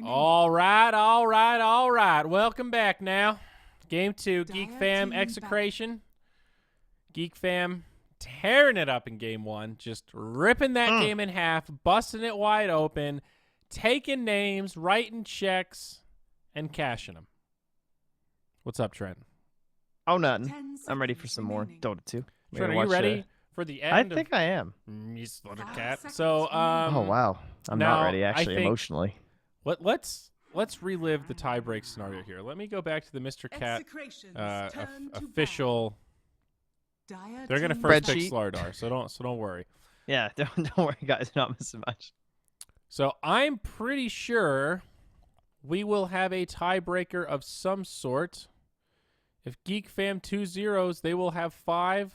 All right, all right, all right. Welcome back now. Game 2, GeekFam Execration. GeekFam tearing it up in Game 1, just ripping that game in half, busting it wide open, taking names, writing checks, and cashing them. What's up, Trent? Oh, nothing. I'm ready for some more Dota 2. Trent, are you ready for the end? I think I am. You slaughter cat. So, oh, wow. I'm now, not ready, actually, emotionally. Let's relive the tiebreak scenario here. Let me go back to the Mr. Cat official. They're gonna first pick Slardar, so don't worry. Yeah, don't worry, guys. You're not missing much. So I'm pretty sure we will have a tiebreaker of some sort. If GeekFam 2-0s, they will have 5.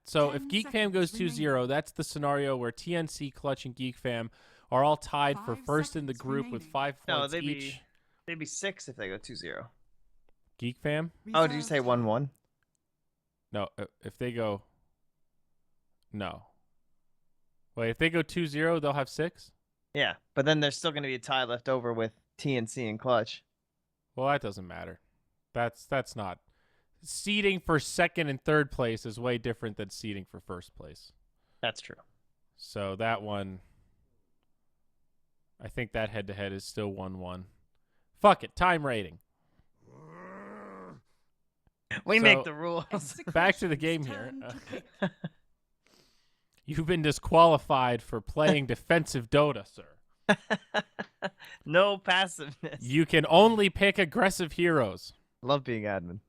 So if GeekFam goes 2-0, that's the scenario where TNC, Clutch, and GeekFam are all tied for first in the group with 5 points each. They'd be 6 if they go 2-0. GeekFam? Oh, did you say 1-1? No, if they go... No. Wait, if they go 2-0, they'll have 6? Yeah, but then there's still going to be a tie left over with TNC and Clutch. Well, that doesn't matter. That's not... Seeding for second and third place is way different than seeding for first place. That's true. So that one... I think that head-to-head is still 1-1. Fuck it. Time rating. We make the rules. Back to the game here. You've been disqualified for playing defensive Dota, sir. No passiveness. You can only pick aggressive heroes. Love being admin.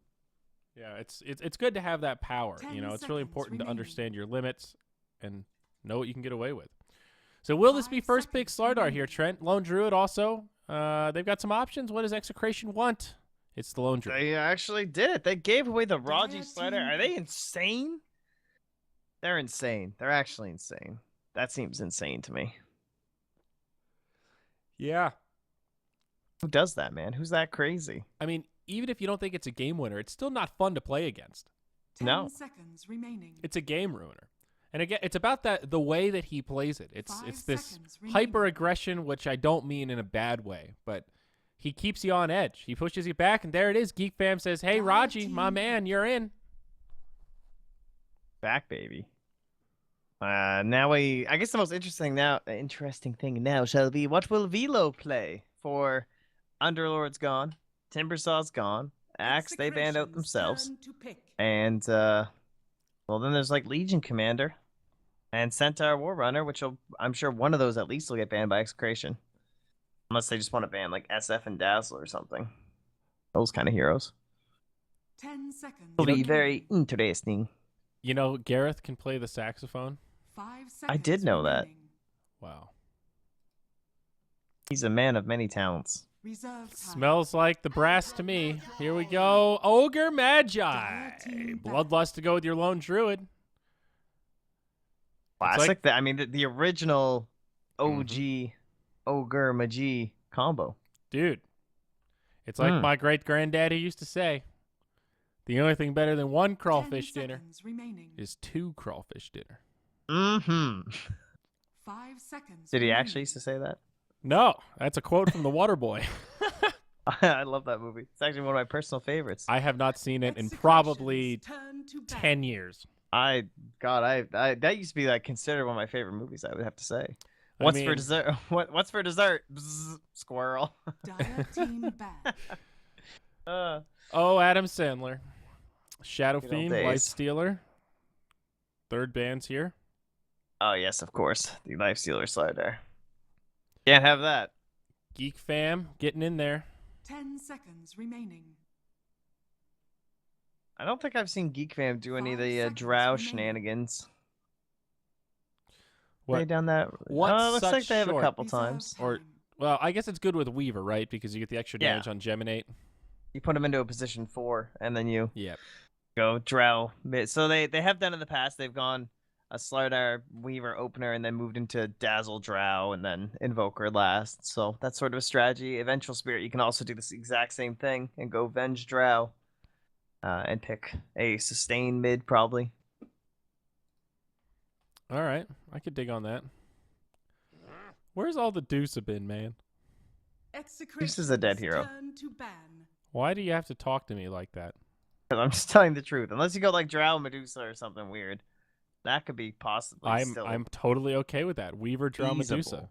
Yeah, it's good to have that power. You know, it's really important to understand your limits and know what you can get away with. So will this be first pick Slardar here, Trent? Lone Druid also. They've got some options. What does Execration want? It's the Lone Druid. They actually did it. They gave away the Raji Slardar. Are they insane? They're insane. They're actually insane. That seems insane to me. Yeah. Who does that, man? Who's that crazy? I mean, even if you don't think it's a game winner, it's still not fun to play against. 10 seconds remaining. It's a game ruiner. And again, it's about the way that he plays it. It's this hyper aggression, which I don't mean in a bad way, but he keeps you on edge. He pushes you back, and there it is. GeekFam says, "Hey, Raji, my man, you're in." Back, baby. Now I guess the most interesting thing now shall be, what will Velo play for Underlord's gone, Timbersaw's gone, Axe they banned out themselves, and well, then there's like Legion Commander and Centaur Warrunner, which I'm sure one of those at least will get banned by Execration. Unless they just want to ban like SF and Dazzle or something. Those kind of heroes. 10 seconds. It'll be very interesting. You know, Gareth can play the saxophone. 5 seconds I did know that. Wow. He's a man of many talents. Smells like the brass to me. Here we go. Ogre Magi. Bloodlust to go with your Lone Druid. Classic. I mean, the original OG Ogre Magi combo. Dude, it's like my great-granddaddy used to say, the only thing better than 1 crawfish dinner is 2 crawfish dinner. 5 seconds. Did he actually used to say that? No, that's a quote from The Waterboy. I love that movie. It's actually one of my personal favorites. I have not seen it in probably 10 years. That used to be like considered one of my favorite movies, I would have to say. What's for dessert? What's for dessert? Bzz, squirrel. Oh, Adam Sandler. Shadow Good Fiend, old Life days. Stealer. Third band's here. Oh yes, of course. The Life Stealer Slider. Can't have that. GeekFam getting in there. 10 seconds remaining. I don't think I've seen GeekFam do any of the drow shenanigans. What? They done that? Looks like they have a couple times. Or, well, I guess it's good with Weaver, right? Because you get the extra damage on Geminate. You put them into a position 4, and then you Yep. go drow. So they have done in the past. They've gone a Slardar Weaver opener, and then moved into Dazzle Drow, and then Invoker last. So that's sort of a strategy. Eventual Spirit, you can also do this exact same thing and go Venge Drow, and pick a sustain mid probably. All right, I could dig on that. Where's all the Deuce been, man? This is a dead hero. Turn to ban. Why do you have to talk to me like that? I'm just telling the truth. Unless you go like Drow Medusa or something weird. That could be possibly I'm totally okay with that. Weaver Drow Medusa. feasible.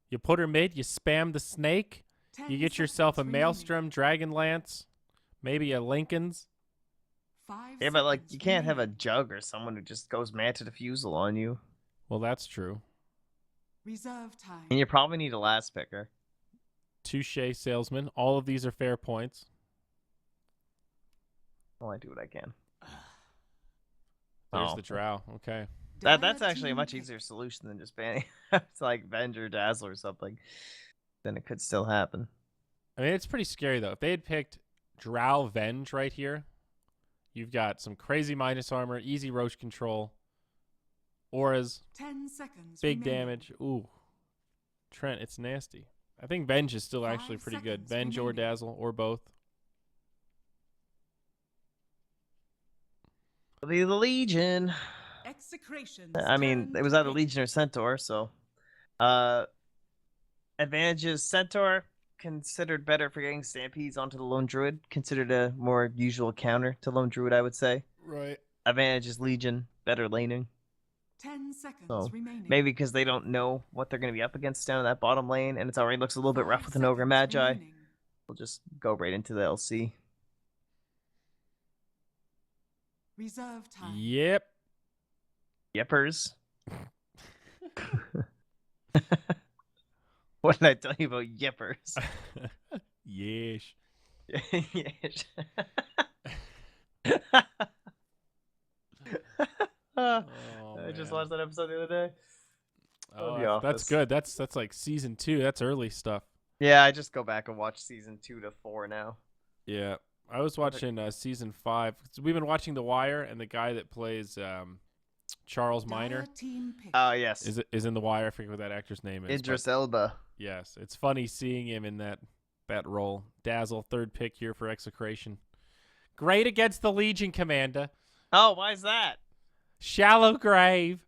You put her mid, you spam the snake, 10 you get yourself a seconds remaining. Maelstrom, Dragonlance, maybe a Lincoln's. 5 Yeah, but like seconds you can't have a remaining. jug or someone who just goes mad to defusal on you. Well, that's true. Reserve time. And you probably need a last picker. Touche salesman. All of these are fair points. Well, I do what I can. There's Oh. the Drow. Okay. That's Dire actually a team much pick. easier solution than just banning. It's like Venge or Dazzle or something. Then it could still happen. I mean, it's pretty scary, though. If they had picked Drow Venge right here, you've got some crazy minus armor, easy roach control, auras, 10 seconds big remaining. damage. Ooh. Trent, it's nasty. I think Venge is still 5 actually pretty good. seconds Venge or remaining. Dazzle or both. The Legion. Execration's I mean, turn it was to either pick. Legion or Centaur, so advantages Centaur considered better for getting stampedes onto the Lone Druid, considered a more usual counter to Lone Druid, I would say. Right. Advantages Legion, better laning. 10 seconds So remaining. maybe because they don't know what they're going to be up against down in that bottom lane, and it already looks a little bit rough 5 with an Ogre seconds Magi. remaining. We'll just go right into the LC. Reserve time. Yep. Yeppers. What did I tell you about Yeppers? Yes. Yes. Oh, I just man. watched that episode the other day. Oh, The that's Office. good. That's like season 2. That's early stuff. Yeah, I just go back and watch season 2 to 4 now. Yeah. I was watching season 5. So we've been watching The Wire, and the guy that plays Charles Minor Dire team pick. Oh, yes. is in The Wire. I forget what that actor's name is. Idris but Elba. yes, it's funny seeing him in that role. Dazzle, third pick here for Execration. Great against the Legion, Commander. Oh, why is that? Shallow grave.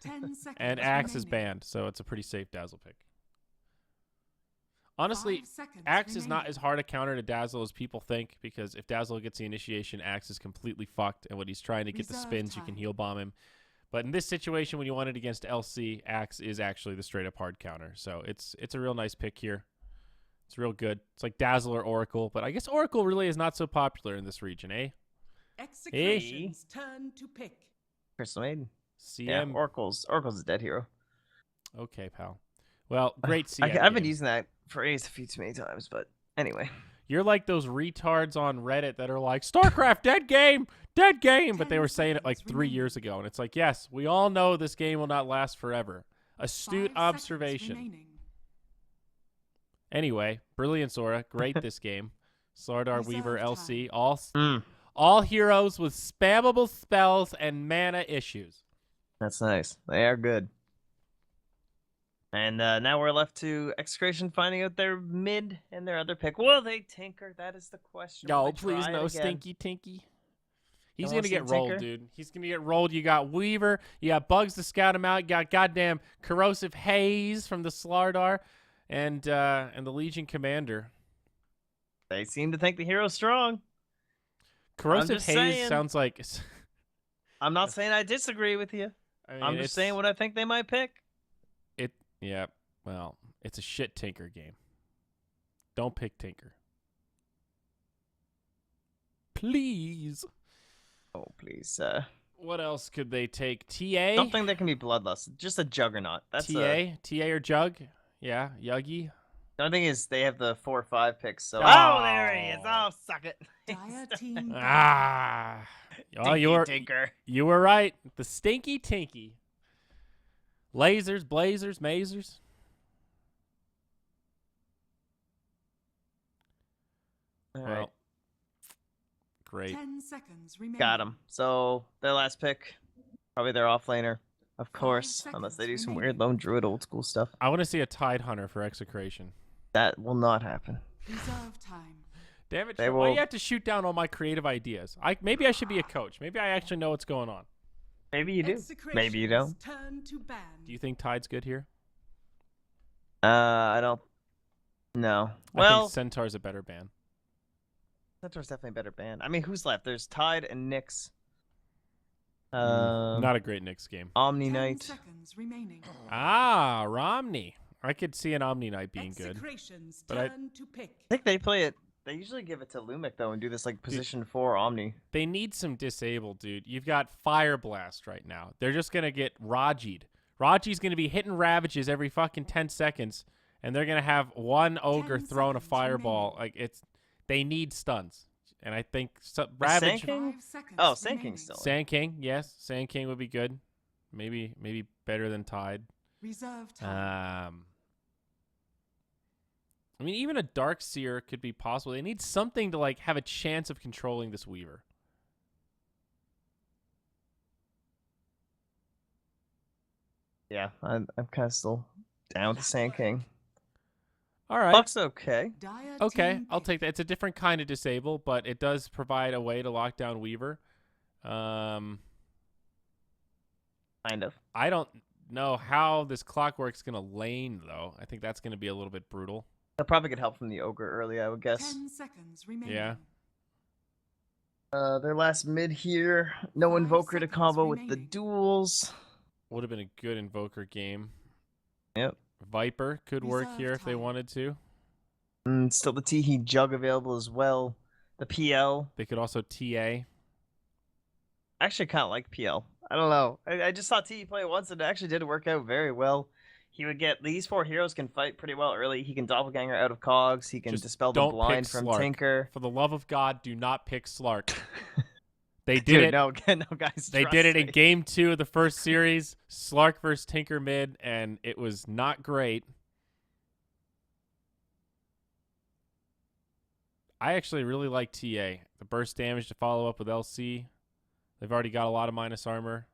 10 seconds And Axe is remaining. banned, so it's a pretty safe Dazzle pick. Honestly, 5 seconds Axe is not remaining. as hard a counter to Dazzle as people think, because if Dazzle gets the initiation, Axe is completely fucked, and when he's trying to get the Reserve spins, you can time. heal bomb him. But in this situation, when you want it against LC, Axe is actually the straight-up hard counter. So it's a real nice pick here. It's real good. It's like Dazzle or Oracle, but I guess Oracle really is not so popular in this region, eh? Execration's turn to pick. Crystal Maiden. CM. Yeah, Oracle's a dead hero. Okay, pal. Well, great CM. I've been game. using that phrase a few too many times, but anyway. You're like those retards on Reddit that are like, StarCraft, dead game, but they 10 were saying it like seconds 3 years ago, and it's like, yes, we all know this game will not last forever. 5 Astute seconds observation. remaining. Anyway, Brilliance Aura, great this game. Slardar Weaver, Reserve LC, time. all heroes with spammable spells and mana issues. That's nice. They are good. And now we're left to Execration finding out their mid and their other pick. Will they tinker? That is the question. Will No, they please, try it no again? Stinky Tinky. He's Don't going wanna to see get him rolled, tinker? dude. He's going to get rolled. You got Weaver. You got Bugs to scout him out. You got goddamn Corrosive Haze from the Slardar and the Legion Commander. They seem to think the hero's strong. Corrosive just Haze saying. sounds like... I'm not saying I disagree with you. I mean, I'm just saying what I think they might pick. Yeah, well, it's a shit Tinker game. Don't pick Tinker. Please. Oh, please. What else could they take? TA? Something that can be bloodlust. Just a juggernaut. That's TA? TA or Jug? Yeah, Yuggy. The only thing is they have the 4 or 5 picks. So Oh. there he is. Oh, suck it. Dire team ban. Ah. Oh, Stinky tinker. you were right. The Stinky Tinky. Lasers, blazers, mazers. All Well, right. great. 10 seconds remaining. Got him. So their last pick, probably their offlaner, of 5 course, unless they do seconds some remaining. weird lone druid old school stuff. I want to see a Tide Hunter for Execration. That will not happen. Reserve time. Damn it, They Sean, why do will- you have to shoot down all my creative ideas? Maybe I should be a coach. Maybe I actually know what's going on. Maybe you do. Maybe you don't. Execration's turn to ban. Do you think Tide's good here? I don't No. I Well, think Centaur's a better ban. Centaur's definitely a better band. I mean, who's left? There's Tide and Nyx. Not a great Knicks game. Omni 10 Knight. seconds remaining. Ah, Romney. I could see an Omni Knight being good. Execration's but I- turn to pick. I think they play it. They usually give it to Lumic though and do this like position 4 Omni. They need some disable, dude. You've got Fire Blast right now. They're just going to get Raji'd. Raji's going to be hitting Ravages every fucking 10 seconds, and they're going to have one Ogre 10 throwing a seconds Fireball. remaining. Like, they need stuns. And I think Sand Ravage... King? 5 seconds Oh, Sand remaining. King's still in. Sand King, yes. Sand King would be good. Maybe better than Tide. Reserve time. I mean, even a Dark Seer could be possible. They need something to like have a chance of controlling this Weaver. Yeah, I'm kind of still down with the Sand King. All right. Buck's okay. Dire Okay, team I'll pick. take that. It's a different kind of disable, but it does provide a way to lock down Weaver. Kind of. I don't know how this Clockwork's going to lane, though. I think that's going to be a little bit brutal. They'll probably get help from the Ogre early, I would guess. 10 seconds remaining. Yeah. Their last mid here. No 5 Invoker to seconds combo with the remaining. duels. Would have been a good Invoker game. Yep. Viper could work Reserve here if they time. wanted to. Still the Teehee Jug available as well. The PL. They could also TA. I actually kind of like PL. I don't know. I just saw Teehee play once and it actually did work out very well. He would get these 4 heroes can fight pretty well early. He can doppelganger out of cogs. He can Just dispel the don't blind pick from Slark. Tinker. For the love of God, do not pick Slark. They did Dude, it. no, no, guys. They trust did it in me. game 2 of the first series. Slark versus Tinker mid, and it was not great. I actually really like TA. The burst damage to follow up with LC. They've already got a lot of minus armor.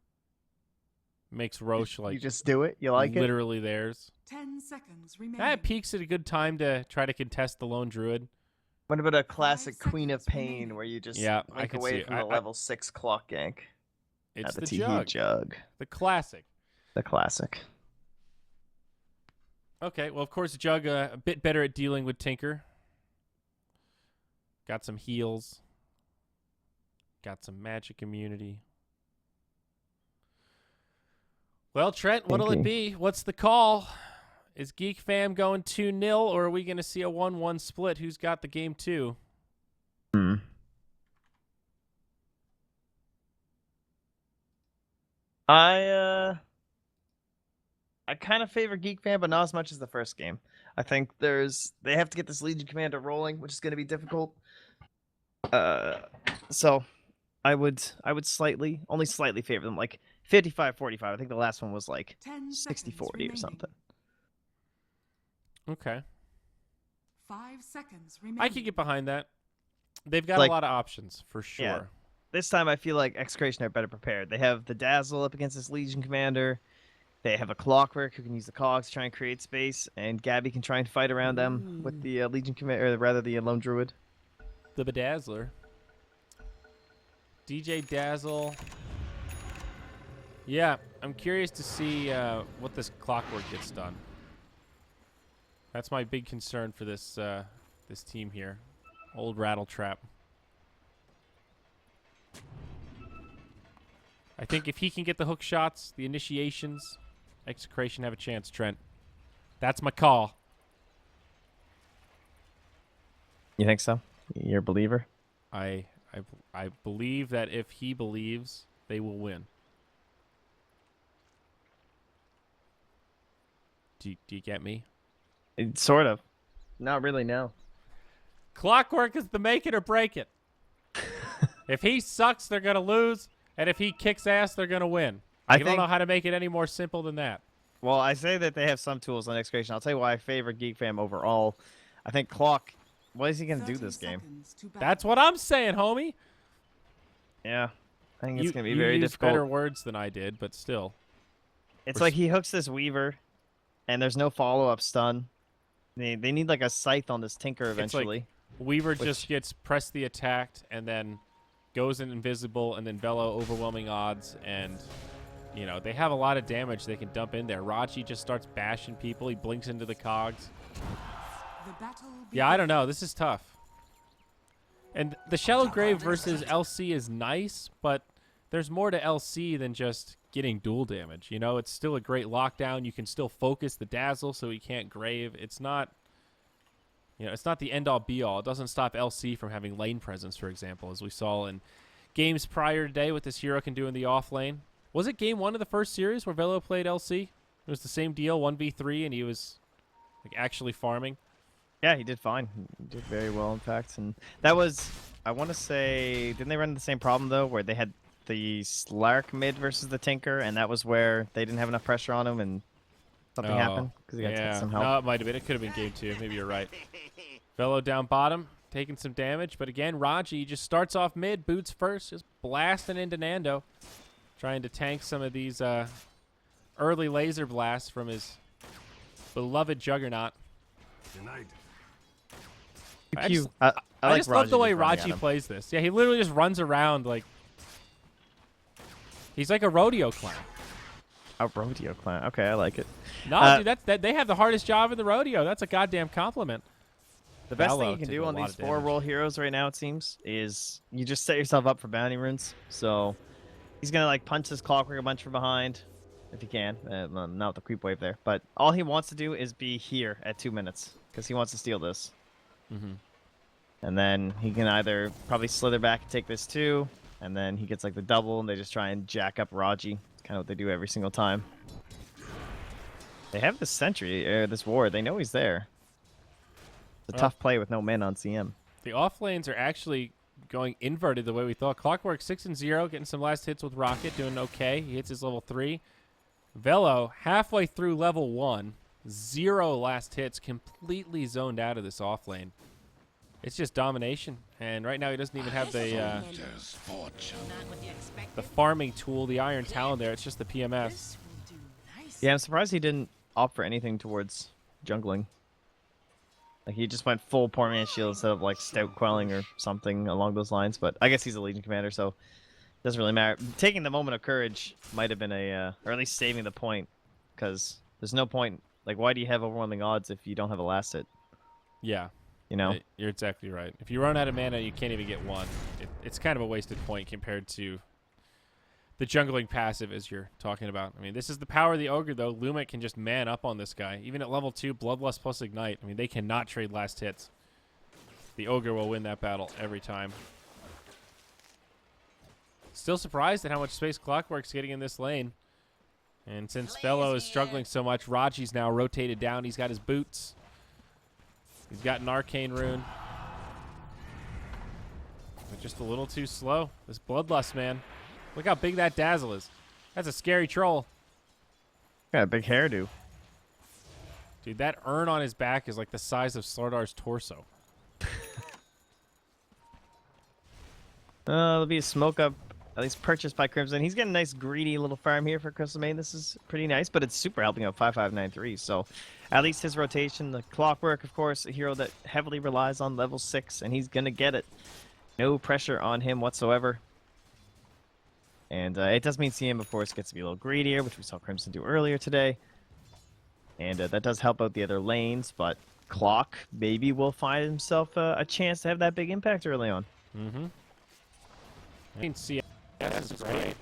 Makes Roche like You just do it. You like it. literally theirs. 10 seconds remaining. That peaks at a good time to try to contest the lone druid. What about a classic 5 Queen of seconds Pain remaining. where you just Yeah, I link could see away it. from the level 6 clock gank? It's At the the Teehee jug. Jug. The classic. The classic. Okay, well, of course, Jug a bit better at dealing with Tinker. Got some heals. Got some magic immunity. Well, Trent, what'll it be? What's the call? Is GeekFam going 2-0, or are we going to see a 1-1 split? Who's got the game 2? I kind of favor GeekFam, but not as much as the first game. I think they have to get this Legion Commander rolling, which is going to be difficult. So I would only slightly favor them, like 55-45. I think the last one was like 10 60-40 seconds or remaining. something. Okay. 5 seconds remaining. I could get behind that. They've got Like- a lot of options, for sure. Yeah. This time I feel like Execration are better prepared. They have the Dazzle up against this Legion Commander. They have a Clockwork who can use the cogs to try and create space, and Gabby can try and fight around them with the Legion Commander, or rather the Lone Druid. The Bedazzler. DJ Dazzle. Yeah, I'm curious to see what this Clockwork gets done. That's my big concern for this this team here. Old Rattletrap. I think if he can get the hook shots, the initiations, Execration have a chance, Trent. That's my call. You think so? You're a believer? I believe that if he believes, they will win. Do you get me? Sort of. Not really, no. Clockwork is the make it or break it. If he sucks, they're going to lose. And if he kicks ass, they're going to win. I don't know how to make it any more simple than that. Well, I say that they have some tools on Execration. I'll tell you why I favor GeekFam overall. I think Clock, what is he going to do 30 this game? seconds to battle. That's what I'm saying, homie. Yeah. I think it's going to be you very used difficult. better words than I did, but still. It's like he hooks this Weaver, and there's no follow-up stun. They need like a Scythe on this Tinker It's like eventually. Weaver just gets press the attacked and then goes in invisible, and then Velo overwhelming odds, and you know they have a lot of damage they can dump in there. Raji just starts bashing people. He blinks into the cogs. Battle Yeah, I don't begins. know. This is tough. And the Shallow Grave versus LC is nice, but there's more to LC than just getting dual damage. You know, it's still a great lockdown. You can still focus the Dazzle so he can't grave. It's not, you know, it's not the end-all be-all. It doesn't stop LC from having lane presence, for example, as we saw in games prior today what this hero can do in the off lane. Was it game 1 of the first series where Velo played LC? It was the same deal, 1v3, and he was like actually farming. Yeah, he did fine. He did very well, in fact. And that was, I want to say, didn't they run into the same problem, though, where they had the Slark mid versus the Tinker, and that was where they didn't have enough pressure on him, and something happened? Because he got to get some help. No, it might have been. It could have been game 2. Maybe you're right. Velo down bottom, taking some damage. But again, Raji just starts off mid, boots first, just blasting into Nando, trying to tank some of these early laser blasts from his beloved Juggernaut. Denied. I Cute. just- I like just love the way just running Raji at him. plays this. Yeah, he literally just runs around like he's like a rodeo clown. A rodeo clown. Okay, I like it. No, dude, they have the hardest job in the rodeo. That's a goddamn compliment. The best Velo thing you can taking do a on lot these of damage. 4-roll heroes right now, it seems, is you just set yourself up for bounty runes. So he's going to like punch this Clockwork a bunch from behind, if he can. Not with the creep wave there. But all he wants to do is be here at 2 minutes, because he wants to steal this. Mm-hmm. And then he can either probably slither back and take this too, and then he gets like the double, and they just try and jack up Raji. Kind of what they do every single time. They have this sentry, or this ward. They know he's there. It's a Well, tough play with no men on CM. The off lanes are actually going inverted the way we thought. Clockwork 6-0, getting some last hits with Rocket, doing okay. He hits his level 3. Velo, halfway through level 1, 0 last hits, completely zoned out of this off lane. It's just domination, and right now he doesn't even have the farming tool, the Iron Talon there. It's just the PMS. This will do nice. Yeah, I'm surprised he didn't opt for anything towards jungling. Like, he just went full poor man shield instead of, like, stout quelling or something along those lines. But I guess he's a Legion commander, so it doesn't really matter. Taking the moment of courage might have been a, or at least saving the point, because there's no point. Like, why do you have overwhelming odds if you don't have a last hit? Yeah. You know? You're exactly right. If you run out of mana, you can't even get one. It's kind of a wasted point compared to the jungling passive, as you're talking about. I mean, this is the power of the Ogre, though. Lumet can just man up on this guy. Even at level 2, Bloodlust plus Ignite. I mean, they cannot trade last hits. The Ogre will win that battle every time. Still surprised at how much space Clockwork's getting in this lane. And since Velo is struggling so much, Raji's now rotated down. He's got his boots. He's got an Arcane Rune. But just a little too slow. This Bloodlust, man. Look how big that Dazzle is. That's a scary troll. Got a big hairdo. Dude, that urn on his back is like the size of Slardar's torso. There'll be a smoke up, at least purchased by Crimson. He's getting a nice greedy little farm here for Crystal Main. This is pretty nice, but it's super helping out 5593. So at least his rotation, the Clockwork, of course, a hero that heavily relies on level 6, and he's going to get it. No pressure on him whatsoever. And it does mean CM, of course, gets to be a little greedier, which we saw Crimson do earlier today. And that does help out the other lanes, but Clock maybe will find himself a chance to have that big impact early on. Mm-hmm. I mean, CS is great.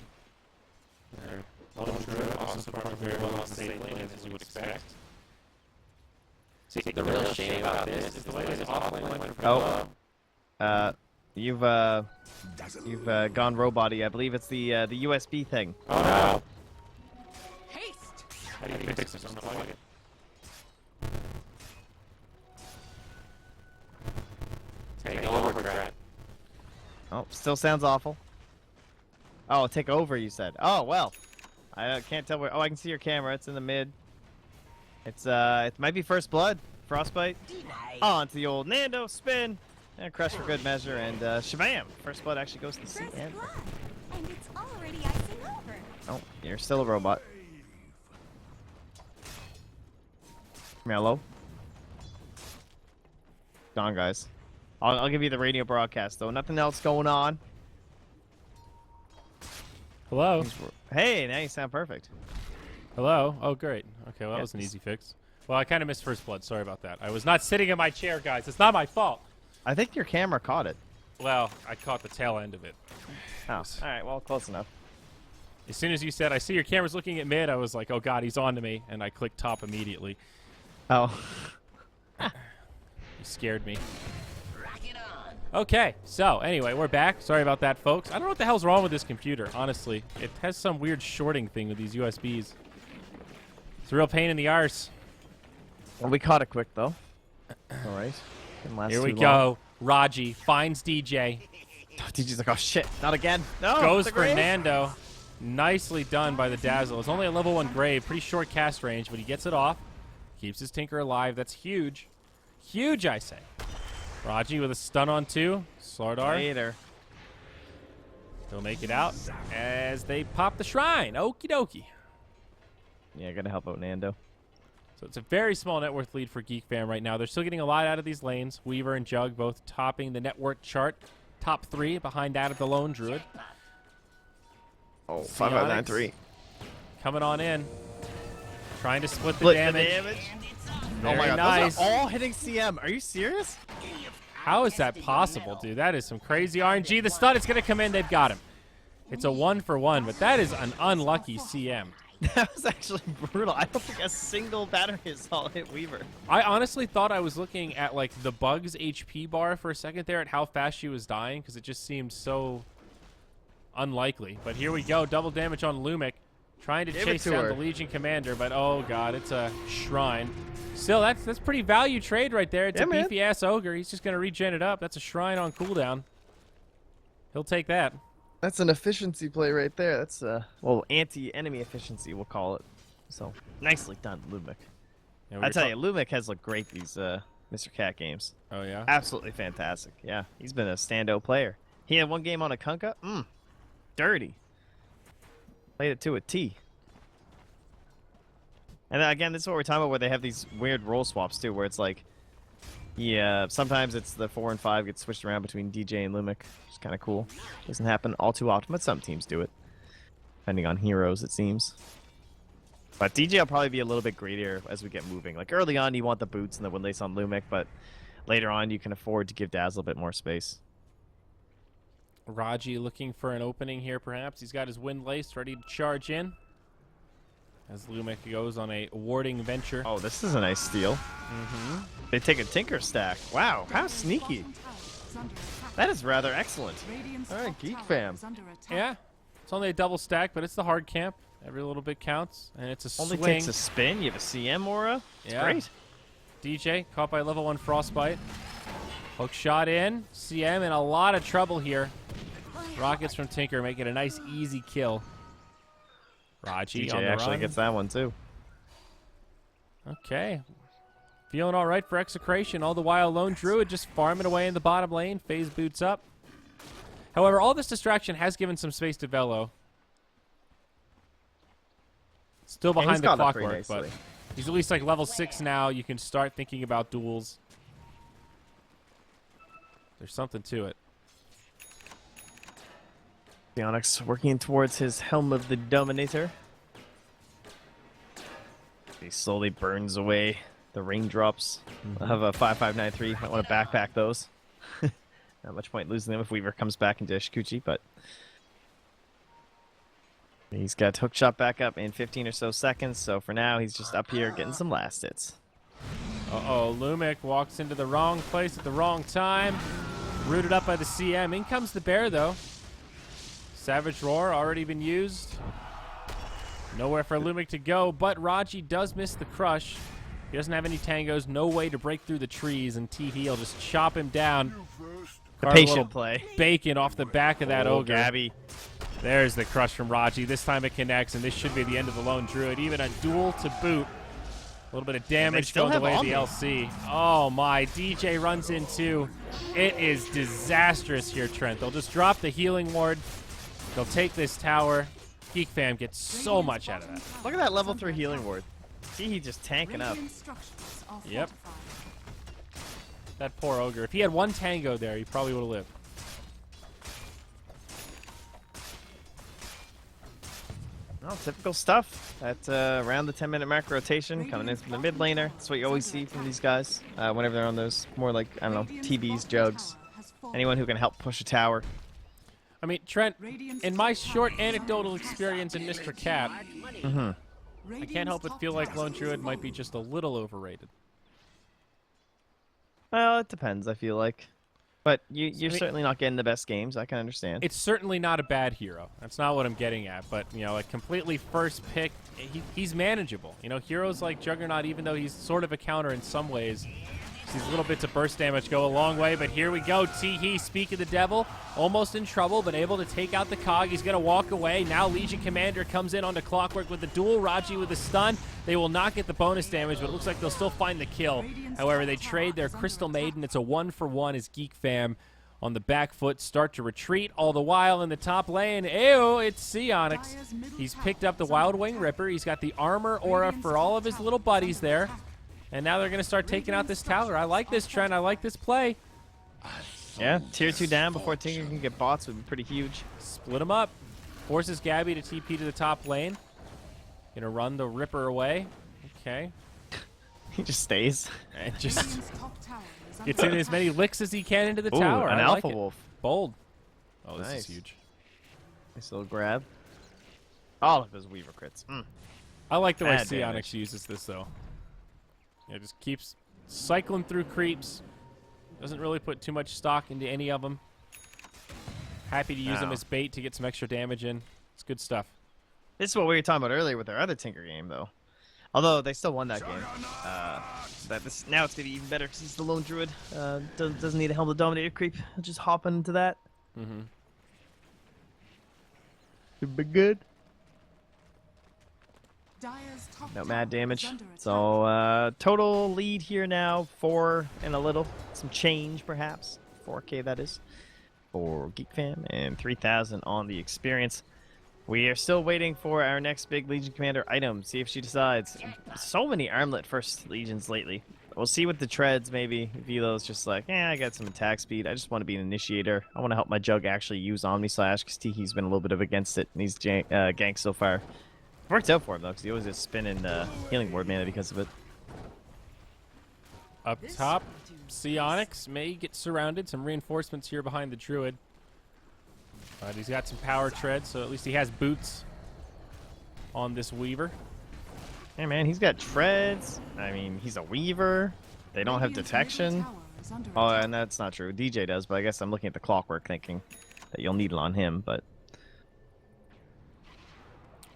Also performing very well on safe lanes, as you would expect. See, the real shame about this is the way this offlane went from You've gone robot-y. I believe it's the USB thing. Oh no! Haste. How do you fix this? Unplug it. Take over, Brad. Oh, still sounds awful. Oh, take over, you said. Oh, well. I can't tell where. Oh, I can see your camera. It's in the mid. It's it might be First Blood. Frostbite. On to the old Nando spin. And crush for good measure. And shabam! First Blood actually goes to the First CN. blood, and it's already icing over. Oh, you're still a robot. Mellow. Gone, guys. I'll give you the radio broadcast, though. Nothing else going on. Hello? Hey, now you sound perfect. Hello? Oh, great. Okay, well, that Yeah, was an this- easy fix. Well, I kind of missed first blood. Sorry about that. I was not sitting in my chair, guys. It's not my fault. I think your camera caught it. Well, I caught the tail end of it. Oh, all right. Well, close enough. As soon as you said, I see your camera's looking at mid, I was like, oh, God, he's on to me. And I clicked top immediately. Oh. You scared me. Okay, so anyway, we're back. Sorry about that, folks. I don't know what the hell's wrong with this computer, honestly. It has some weird shorting thing with these USBs. It's a real pain in the arse. Well, we caught it quick, though. All right. Didn't last Here we too long. go. Raji finds DJ. DJ's like, oh, shit. Not again. No. Goes the for grave. Nando. Nicely done by the Dazzle. It's only a level 1 grave. Pretty short cast range, but he gets it off. Keeps his Tinker alive. That's huge. Huge, I say. Raji with a stun on 2. Slardar. Later. He'll make it out as they pop the shrine. Okie dokie. Yeah, gotta help out Nando. So it's a very small net worth lead for GeekFam right now. They're still getting a lot out of these lanes. Weaver and Jug both topping the net worth chart. Top 3 behind that of the Lone Druid. Oh, Psionics 5593. coming on in. Trying to split the damage. Oh my Very god, nice. those are all hitting CM. Are you serious? How is that possible, dude? That is some crazy RNG. The stun is going to come in. They've got him. It's a 1-for-1, but that is an unlucky CM. That was actually brutal. I don't think a single battery assault hit Weaver. I honestly thought I was looking at like the Bug's HP bar for a second there at how fast she was dying because it just seemed so unlikely. But here we go. Double damage on Lumic. Trying to chase down the Legion Commander, but oh god, it's a shrine. Still, that's pretty value trade right there. It's a beefy-ass Ogre. He's just going to regen it up. That's a shrine on cooldown. He'll take that. That's an efficiency play right there. That's well, anti-enemy efficiency, we'll call it. So nicely done, Lumic. Yeah, I tell you, Lumic has looked great these Mr. Cat games. Oh yeah, Absolutely fantastic. Yeah, he's been a standout player. He had one game on a Kunkka. Dirty. Played it to a T. And again, this is what we're talking about, where they have these weird role swaps too, where it's like, yeah, sometimes it's the 4 and 5 get switched around between DJ and Lumic. It's kind of cool. Doesn't happen all too often, but some teams do it, depending on heroes, it seems. But DJ will probably be a little bit greedier as we get moving. Like early on, you want the boots and the windlace on Lumic, but later on, you can afford to give Dazzle a bit more space. Raji looking for an opening here, perhaps. He's got his windlace ready to charge in. As Lumic goes on a warding venture. Oh, this is a nice steal. They take a Tinker stack. Wow, how sneaky. That is rather excellent. All right, GeekFam. Yeah, it's only a double stack, but it's the hard camp. Every little bit counts, and it's a Only swing. takes a spin. You have a CM aura. It's Yeah. great. DJ caught by level 1 Frostbite. Hook shot in. CM in a lot of trouble here. Rockets from Tinker make it a nice, easy kill. Raji on DJ the actually run. gets that one too. Okay. Feeling all right for Execration. All the while, Lone Druid just farming away in the bottom lane. Phase boots up. However, all this distraction has given some space to Velo. Still he's behind the got up pretty clockwork, but nicely. he's at least like level 6 now. You can start thinking about duels. There's something to it. Psionics working towards his Helm of the Dominator. He slowly burns away the raindrops. I'll have a 5593. Might want to backpack those. Not much point losing them if Weaver comes back into Shikuchi, but he's got hookshot back up in 15 or so seconds. So for now, he's just up here getting some last hits. Uh-oh, Lumic walks into the wrong place at the wrong time. Rooted up by the CM. In comes the bear, though. Savage Roar already been used. Nowhere for Lumic to go, but Raji does miss the crush. He doesn't have any tangos, no way to break through the trees, and T-Heel will just chop him down. The Carve a little patient play. Bacon off the back of that ogre. Gabby. There's the crush from Raji. This time it connects, and this should be the end of the Lone Druid. Even a duel to boot. A little bit of damage still going the have way of the LC. Oh my, DJ runs in too. It is disastrous here, Trent. They'll just drop the healing ward. They'll take this tower. GeekFam gets so much out of that. Look at that level 3 healing ward. See, he's just tanking up. Yep. That poor ogre. If he had one tango there, he probably would have lived. Well, typical stuff. At around the 10-minute mark rotation, coming in from the mid laner. That's what you always see from these guys whenever they're on those more like, I don't know, TBs, jugs. Anyone who can help push a tower. I mean, Trent, in my short anecdotal experience in Mr. Cap, I can't help but feel like Lone Druid might be just a little overrated. Well, it depends, I feel like. But you're certainly not getting the best games. I can understand. It's certainly not a bad hero. That's not what I'm getting at. But, you know, like completely first pick, he's manageable. You know, heroes like Juggernaut, even though he's sort of a counter in some ways, these little bits of burst damage go a long way. But here we go. Teehee, speak of the devil, almost in trouble, but able to take out the cog. He's going to walk away. Now Legion Commander comes in onto Clockwork with the duel. Raji with the stun. They will not get the bonus damage, but it looks like they'll still find the kill. However, they trade their Crystal Maiden. It's a 1-for-1 as GeekFam on the back foot start to retreat. All the while in the top lane, ew, it's Onyx. He's picked up the Wild Wing Ripper. He's got the armor aura for all of his little buddies there. And now they're going to start taking out this tower. I like this trend. I like this play. Yeah, tier 2 down before Tinker can get bots would be pretty huge. Split him up. Forces Gabby to TP to the top lane. Gonna run the Ripper away. Okay. He just stays. And just gets in as many licks as he can into the Ooh, tower. an I Alpha like it. Wolf. Bold. Oh, this Nice. is huge. Nice little grab. Oh, look, those Weaver crits. I like the way Bad Onyx uses this, though. Yeah, just keeps cycling through creeps. Doesn't really put too much stock into any of them. Happy to use them as bait to get some extra damage in. It's good stuff. This is what we were talking about earlier with our other Tinker game, though. Although they still won that game. Now it's going to be even better because he's the Lone Druid. Doesn't need a Helm to Dominator creep. He'll just hop into that. Should be good. No mad damage. So total lead here now, 4 and a little. Some change, perhaps. 4K, that is. For GeekFam, and 3,000 on the experience. We are still waiting for our next big Legion Commander item. See if she decides. So many armlet first Legions lately. We'll see with the treads, maybe. Velo's just like, I got some attack speed. I just want to be an initiator. I want to help my Jug actually use Omni Slash, because Teehee's been a little bit of against it, and he's ganked so far. Worked out for him, though, because he always just spinning healing ward mana because of it. Up top, Onyx may get surrounded. Some reinforcements here behind the Druid. But he's got some power tread, so at least he has boots on this Weaver. Hey, man, he's got treads. I mean, he's a Weaver. They don't have detection. Oh, and that's not true. DJ does, but I guess I'm looking at the Clockwork thinking that you'll need it on him, but...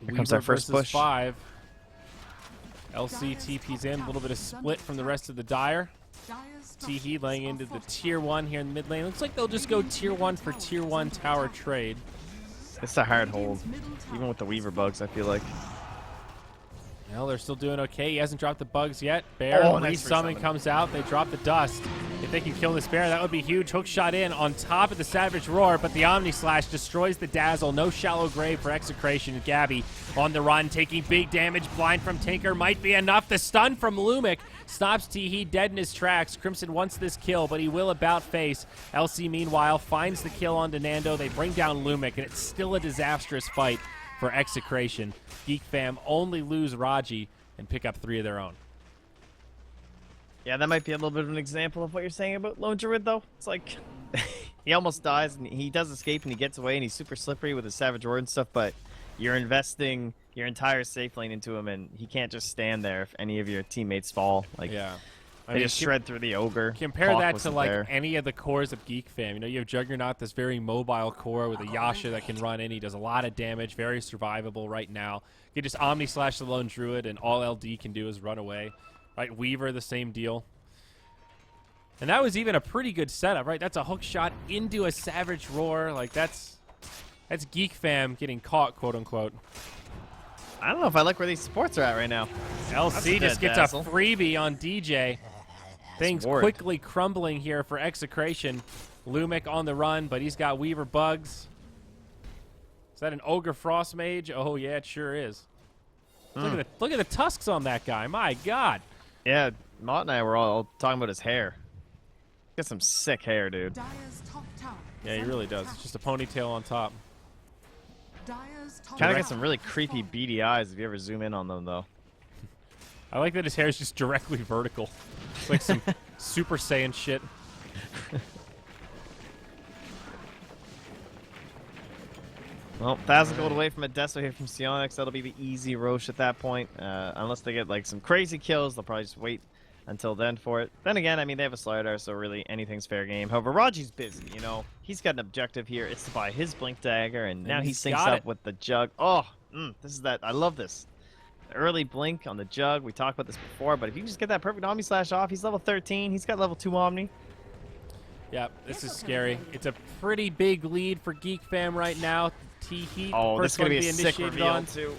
Here comes our first push. 5. LC TP's in, a little bit of split from the rest of the Dire. Teehee laying into the tier 1 here in the mid lane. Looks like they'll just go tier 1 for tier 1 tower trade. It's a hard hold, even with the Weaver bugs, I feel like. Well, they're still doing okay. He hasn't dropped the bugs yet. Bear, nice resummon comes out. They drop the dust. If they can kill this bear, that would be huge. Hook shot in on top of the Savage Roar, but the Omni Slash destroys the Dazzle. No shallow grave for Execration. Gabby on the run, taking big damage. Blind from Tinker might be enough. The stun from Lumic stops Teehee dead in his tracks. Crimson wants this kill, but he will about face. LC, meanwhile, finds the kill onto Nando. They bring down Lumic, and it's still a disastrous fight for Execration. GeekFam only lose Raji and pick up 3 of their own. Yeah, that might be a little bit of an example of what you're saying about Lone Druid, though. It's like, he almost dies, and he does escape, and he gets away, and he's super slippery with his Savage Roar and stuff, but you're investing your entire safe lane into him, and he can't just stand there if any of your teammates fall. Like, Yeah. they just shred through the Ogre. Compare Hawk that to wasn't like there. any of the cores of GeekFam. You know, you have Juggernaut, this very mobile core with a Yasha that can run in. He does a lot of damage, very survivable right now. You just Omni Slash the Lone Druid, and all LD can do is run away. Right, Weaver, the same deal. And that was even a pretty good setup, right? That's a hook shot into a Savage Roar. Like, that's GeekFam getting caught, quote unquote. I don't know if I like where these supports are at right now. LC just gets Dazzle. a freebie on DJ. Things Ward. quickly crumbling here for Execration. Lumic on the run, but he's got Weaver bugs. Is that an Ogre Frost Mage? Oh, yeah, it sure is. Look at the tusks on that guy. My God. Yeah, Mott and I were all talking about his hair. Got some sick hair, dude. Yeah, he really does. It's just a ponytail on top. Dyer's top Kind of tower got some really has creepy fallen. beady eyes if you ever zoom in on them, though. I like that his hair is just directly vertical. It's like some Super Saiyan shit. Well, 1,000 gold away from a Deso here from Sionix. That'll be the easy Roche at that point. Unless they get like some crazy kills, they'll probably just wait until then for it. Then again, I mean, they have a Slider, so really anything's fair game. However, Raji's busy, you know. He's got an objective here. It's to buy his Blink Dagger, and now he he's syncs got up it. with the Jug. Oh, this is that. I love this. The early Blink on the Jug. We talked about this before, but if you just get that perfect Omni Slash off, he's level 13. He's got level 2 Omni. Yeah, this is scary. It's a pretty big lead for GeekFam right now. T-Heat, Oh, this is first going to one be a to sick initiated reveal, on. too.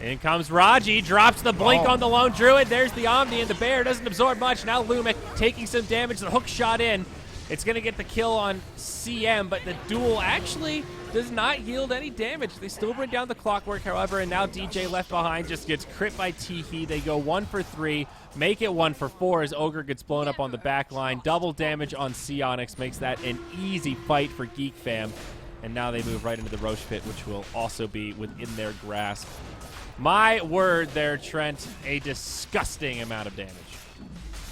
In comes Raji, drops the blink Oh. on the lone druid. There's the Omni, and the bear doesn't absorb much. Now Lumic taking some damage. The hook shot in. It's going to get the kill on CM, but the duel actually does not yield any damage. They still bring down the clockwork, however, and now DJ left behind just gets crit by T-Heat. They go 1 for 3, make it 1 for 4 as Ogre gets blown up on the back line. Double damage on Sionix makes that an easy fight for GeekFam. And now they move right into the Roche pit, which will also be within their grasp. My word there, Trent, a disgusting amount of damage.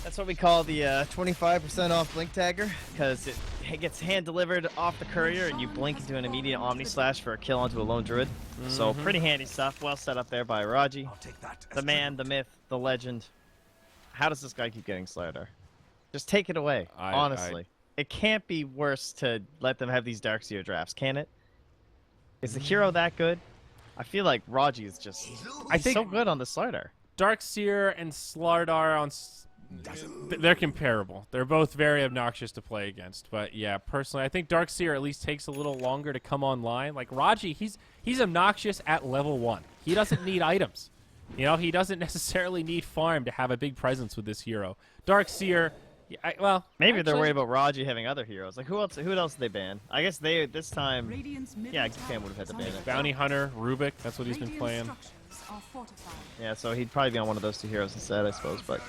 That's what we call the 25% off Blink Dagger, because it gets hand-delivered off the courier, and you blink into an immediate Omni Slash for a kill onto a lone druid. So pretty handy stuff. Well set up there by Raji. The man, the myth, the legend. How does this guy keep getting Slider? Just take it away, honestly. It can't be worse to let them have these Darkseer drafts, can it? Is the hero that good? I feel like Raji is just he's so good on the Slider. Darkseer and Slardar they're comparable. They're both very obnoxious to play against. But yeah, personally, I think Darkseer at least takes a little longer to come online. Like Raji, he's obnoxious at level 1. He doesn't need items. You know, he doesn't necessarily need farm to have a big presence with this hero. Darkseer, well, Maybe they're actually, worried about Raji having other heroes. Like who else did they ban? I guess they this time. Radiant's middle Yeah, tower GeekFam would have had to is ban under it. Bounty Hunter, Rubik, that's what he's been Radiant playing. structures are fortified. Yeah, so he'd probably be on one of those two heroes instead, I suppose. But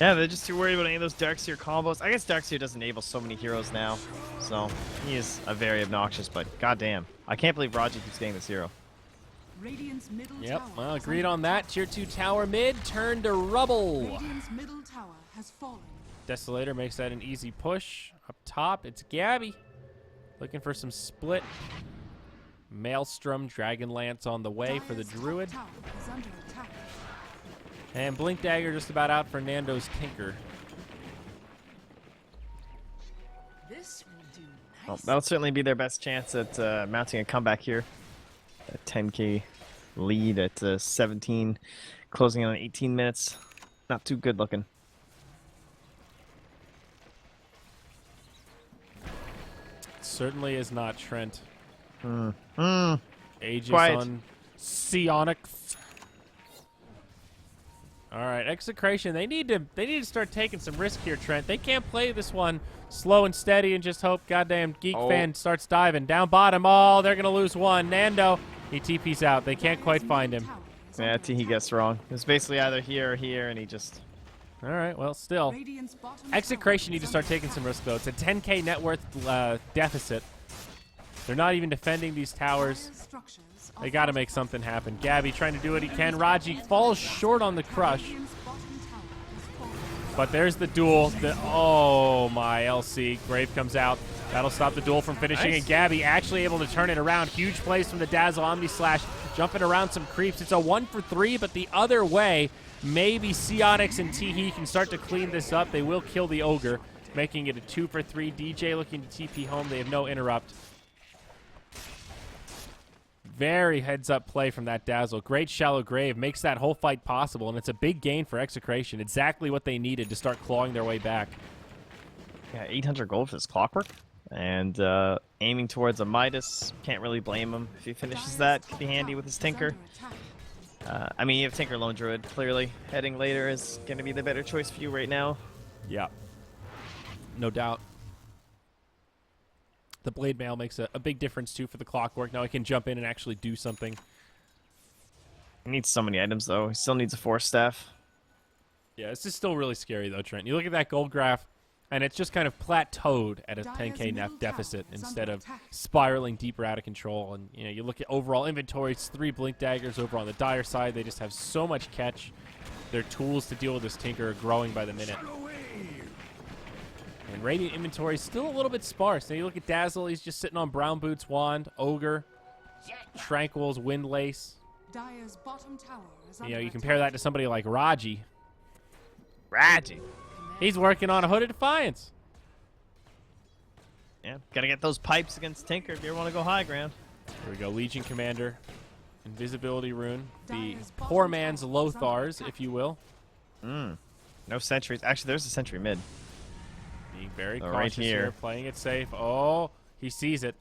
yeah, they're just too worried about any of those Darkseer combos. I guess Darkseer does enable so many heroes now, so he is a very obnoxious. But goddamn, I can't believe Raji keeps getting this hero. Radiant's middle Yep, tower well, is agreed under on that. Tier 2 tower mid, turned to rubble. Radiant's middle tower has fallen. Desolator makes that an easy push. Up top, it's Gabby. Looking for some split. Maelstrom, Dragonlance on the way for the Dyer's top Druid. tower is under attack. And Blink Dagger just about out for Nando's Tinker. This will do Well, nice. that'll certainly be their best chance at mounting a comeback here. A 10k lead at 17, closing in on 18 minutes. Not too good looking. Certainly is not Trent. Aegis Quiet. on Sionix. All right, Execration. They need to start taking some risk here, Trent. They can't play this one slow and steady and just hope goddamn GeekFan starts diving down bottom. Oh, they're gonna lose one. Nando, he TP's out. They can't quite find him. Yeah, he gets wrong. It's basically either here or here, and he just. All right, well, still. Radiant's bottom Execration tower need to is start under taking some attack. risk, though. It's a 10k net worth deficit. They're not even defending these towers. Dyer's structures are They got to make something happen. Gabby trying to do what he can. Raji falls short on the crush, Radiant's bottom tower has fallen. but there's the duel. Oh, my LC. Grave comes out. That'll stop the duel from finishing, Nice. and Gabby actually able to turn it around. Huge plays from the Dazzle Omni Slash, jumping around some creeps. It's a 1 for 3, but the other way, maybe Sionix and T-He can start to clean this up. They will kill the Ogre, making it a 2 for 3. DJ looking to TP home. They have no interrupt. Very heads-up play from that Dazzle. Great shallow grave. Makes that whole fight possible, and it's a big gain for Execration. Exactly what they needed to start clawing their way back. Yeah, 800 gold for this clockwork. And aiming towards a Midas. Can't really blame him. If he finishes that, could be handy with his Tinker. I mean, you have Tinker Lone Druid, clearly. Heading later is going to be the better choice for you right now. Yeah. No doubt. The Blade Mail makes a big difference, too, for the Clockwork. Now he can jump in and actually do something. He needs so many items, though. He still needs a Force Staff. Yeah, this is still really scary, though, Trent. You look at that gold graph. And it's just kind of plateaued at a Dire's 10k middle deficit tower is instead under of attack. spiraling deeper out of control. And you look at overall inventory, it's 3 blink daggers over on the Dire side. They just have so much catch. Their tools to deal with this Tinker are growing by the minute. And Radiant inventory is still a little bit sparse. Now you look at Dazzle, he's just sitting on Brown Boots Wand, Ogre, Tranquil's Windlace. Dire's bottom tower is under You attack. compare that to somebody like Raji. Raji. He's working on a Hooded Defiance. Yeah, gotta get those pipes against Tinker if you ever want to go high ground. Here we go, Legion Commander. Invisibility Rune. The Dire's poor bottom man's tower is under Lothars, attack. if you will. No sentries. Actually, there's a sentry mid. Being very Oh, cautious right here, here. playing it safe. Oh, he sees it.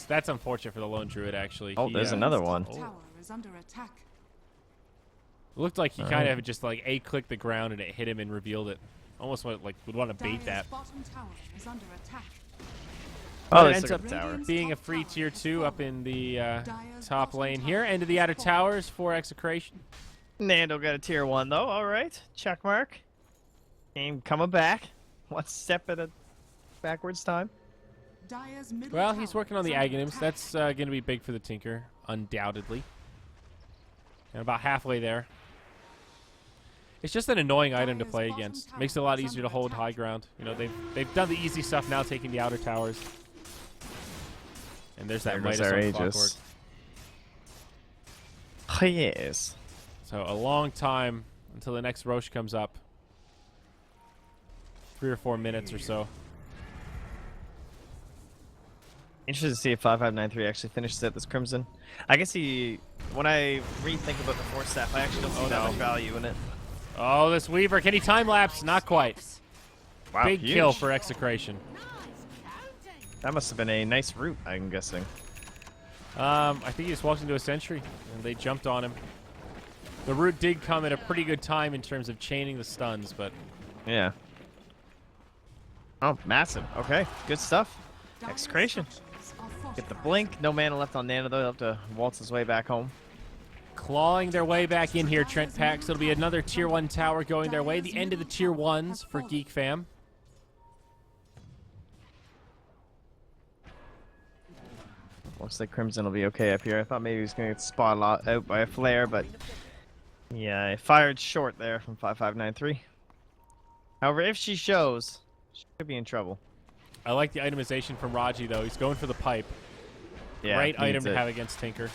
That's unfortunate for the Lone Druid, actually. Oh, He, there's another Dire's one. top tower is under attack. Looked like he All kind right. of just like A-clicked the ground and it hit him and revealed it. Almost would want to bait Dire's that. bottom tower is under attack. Oh, But it there's ends a up tower. being a free tier 2 up in the Dire's top bottom lane tower here. End of the has outer fallen. towers for Execration. Nando got a tier 1 though. All right, check mark. Game coming back. One step at a backwards time. Dire's middle Well, he's tower working on the is under Aghanims. attack. That's going to be big for the Tinker, undoubtedly. And about halfway there. It's just an annoying item to Dire's play bottom against. tower Makes it a lot is easier to under hold attack. high ground. They've done the easy stuff now, taking the outer towers. And there's that There goes Midas our on Clockwork. Aegis. Oh, yes. So a long time until the next Roche comes up. 3 or 4 minutes or so. Interested to see if 5593 actually finishes at this Crimson. I guess when I rethink about the Force Staff, I actually don't see Oh, that no. much value in it. Oh, this Weaver. Can he time lapse? Not quite. Wow, Big huge. kill for Execration. That must have been a nice route, I'm guessing. I think he just walked into a sentry, and they jumped on him. The root did come at a pretty good time in terms of chaining the stuns, but Yeah. Oh, massive. Okay, good stuff. Dire's Execration. structures are Get the fortified. blink. No mana left on Nano, though. He'll have to waltz his way back home. clawing their way back in here, Trent Pack. So it'll be another Tier 1 tower going their way. The end of the Tier 1s for GeekFam. Looks like Crimson will be okay up here. I thought maybe he was going to get spot out by a flare, but yeah, I fired short there from 5593. However, if she shows, she could be in trouble. I like the itemization from Raji, though. He's going for the pipe. Yeah, Great item needs to it. have against Tinker.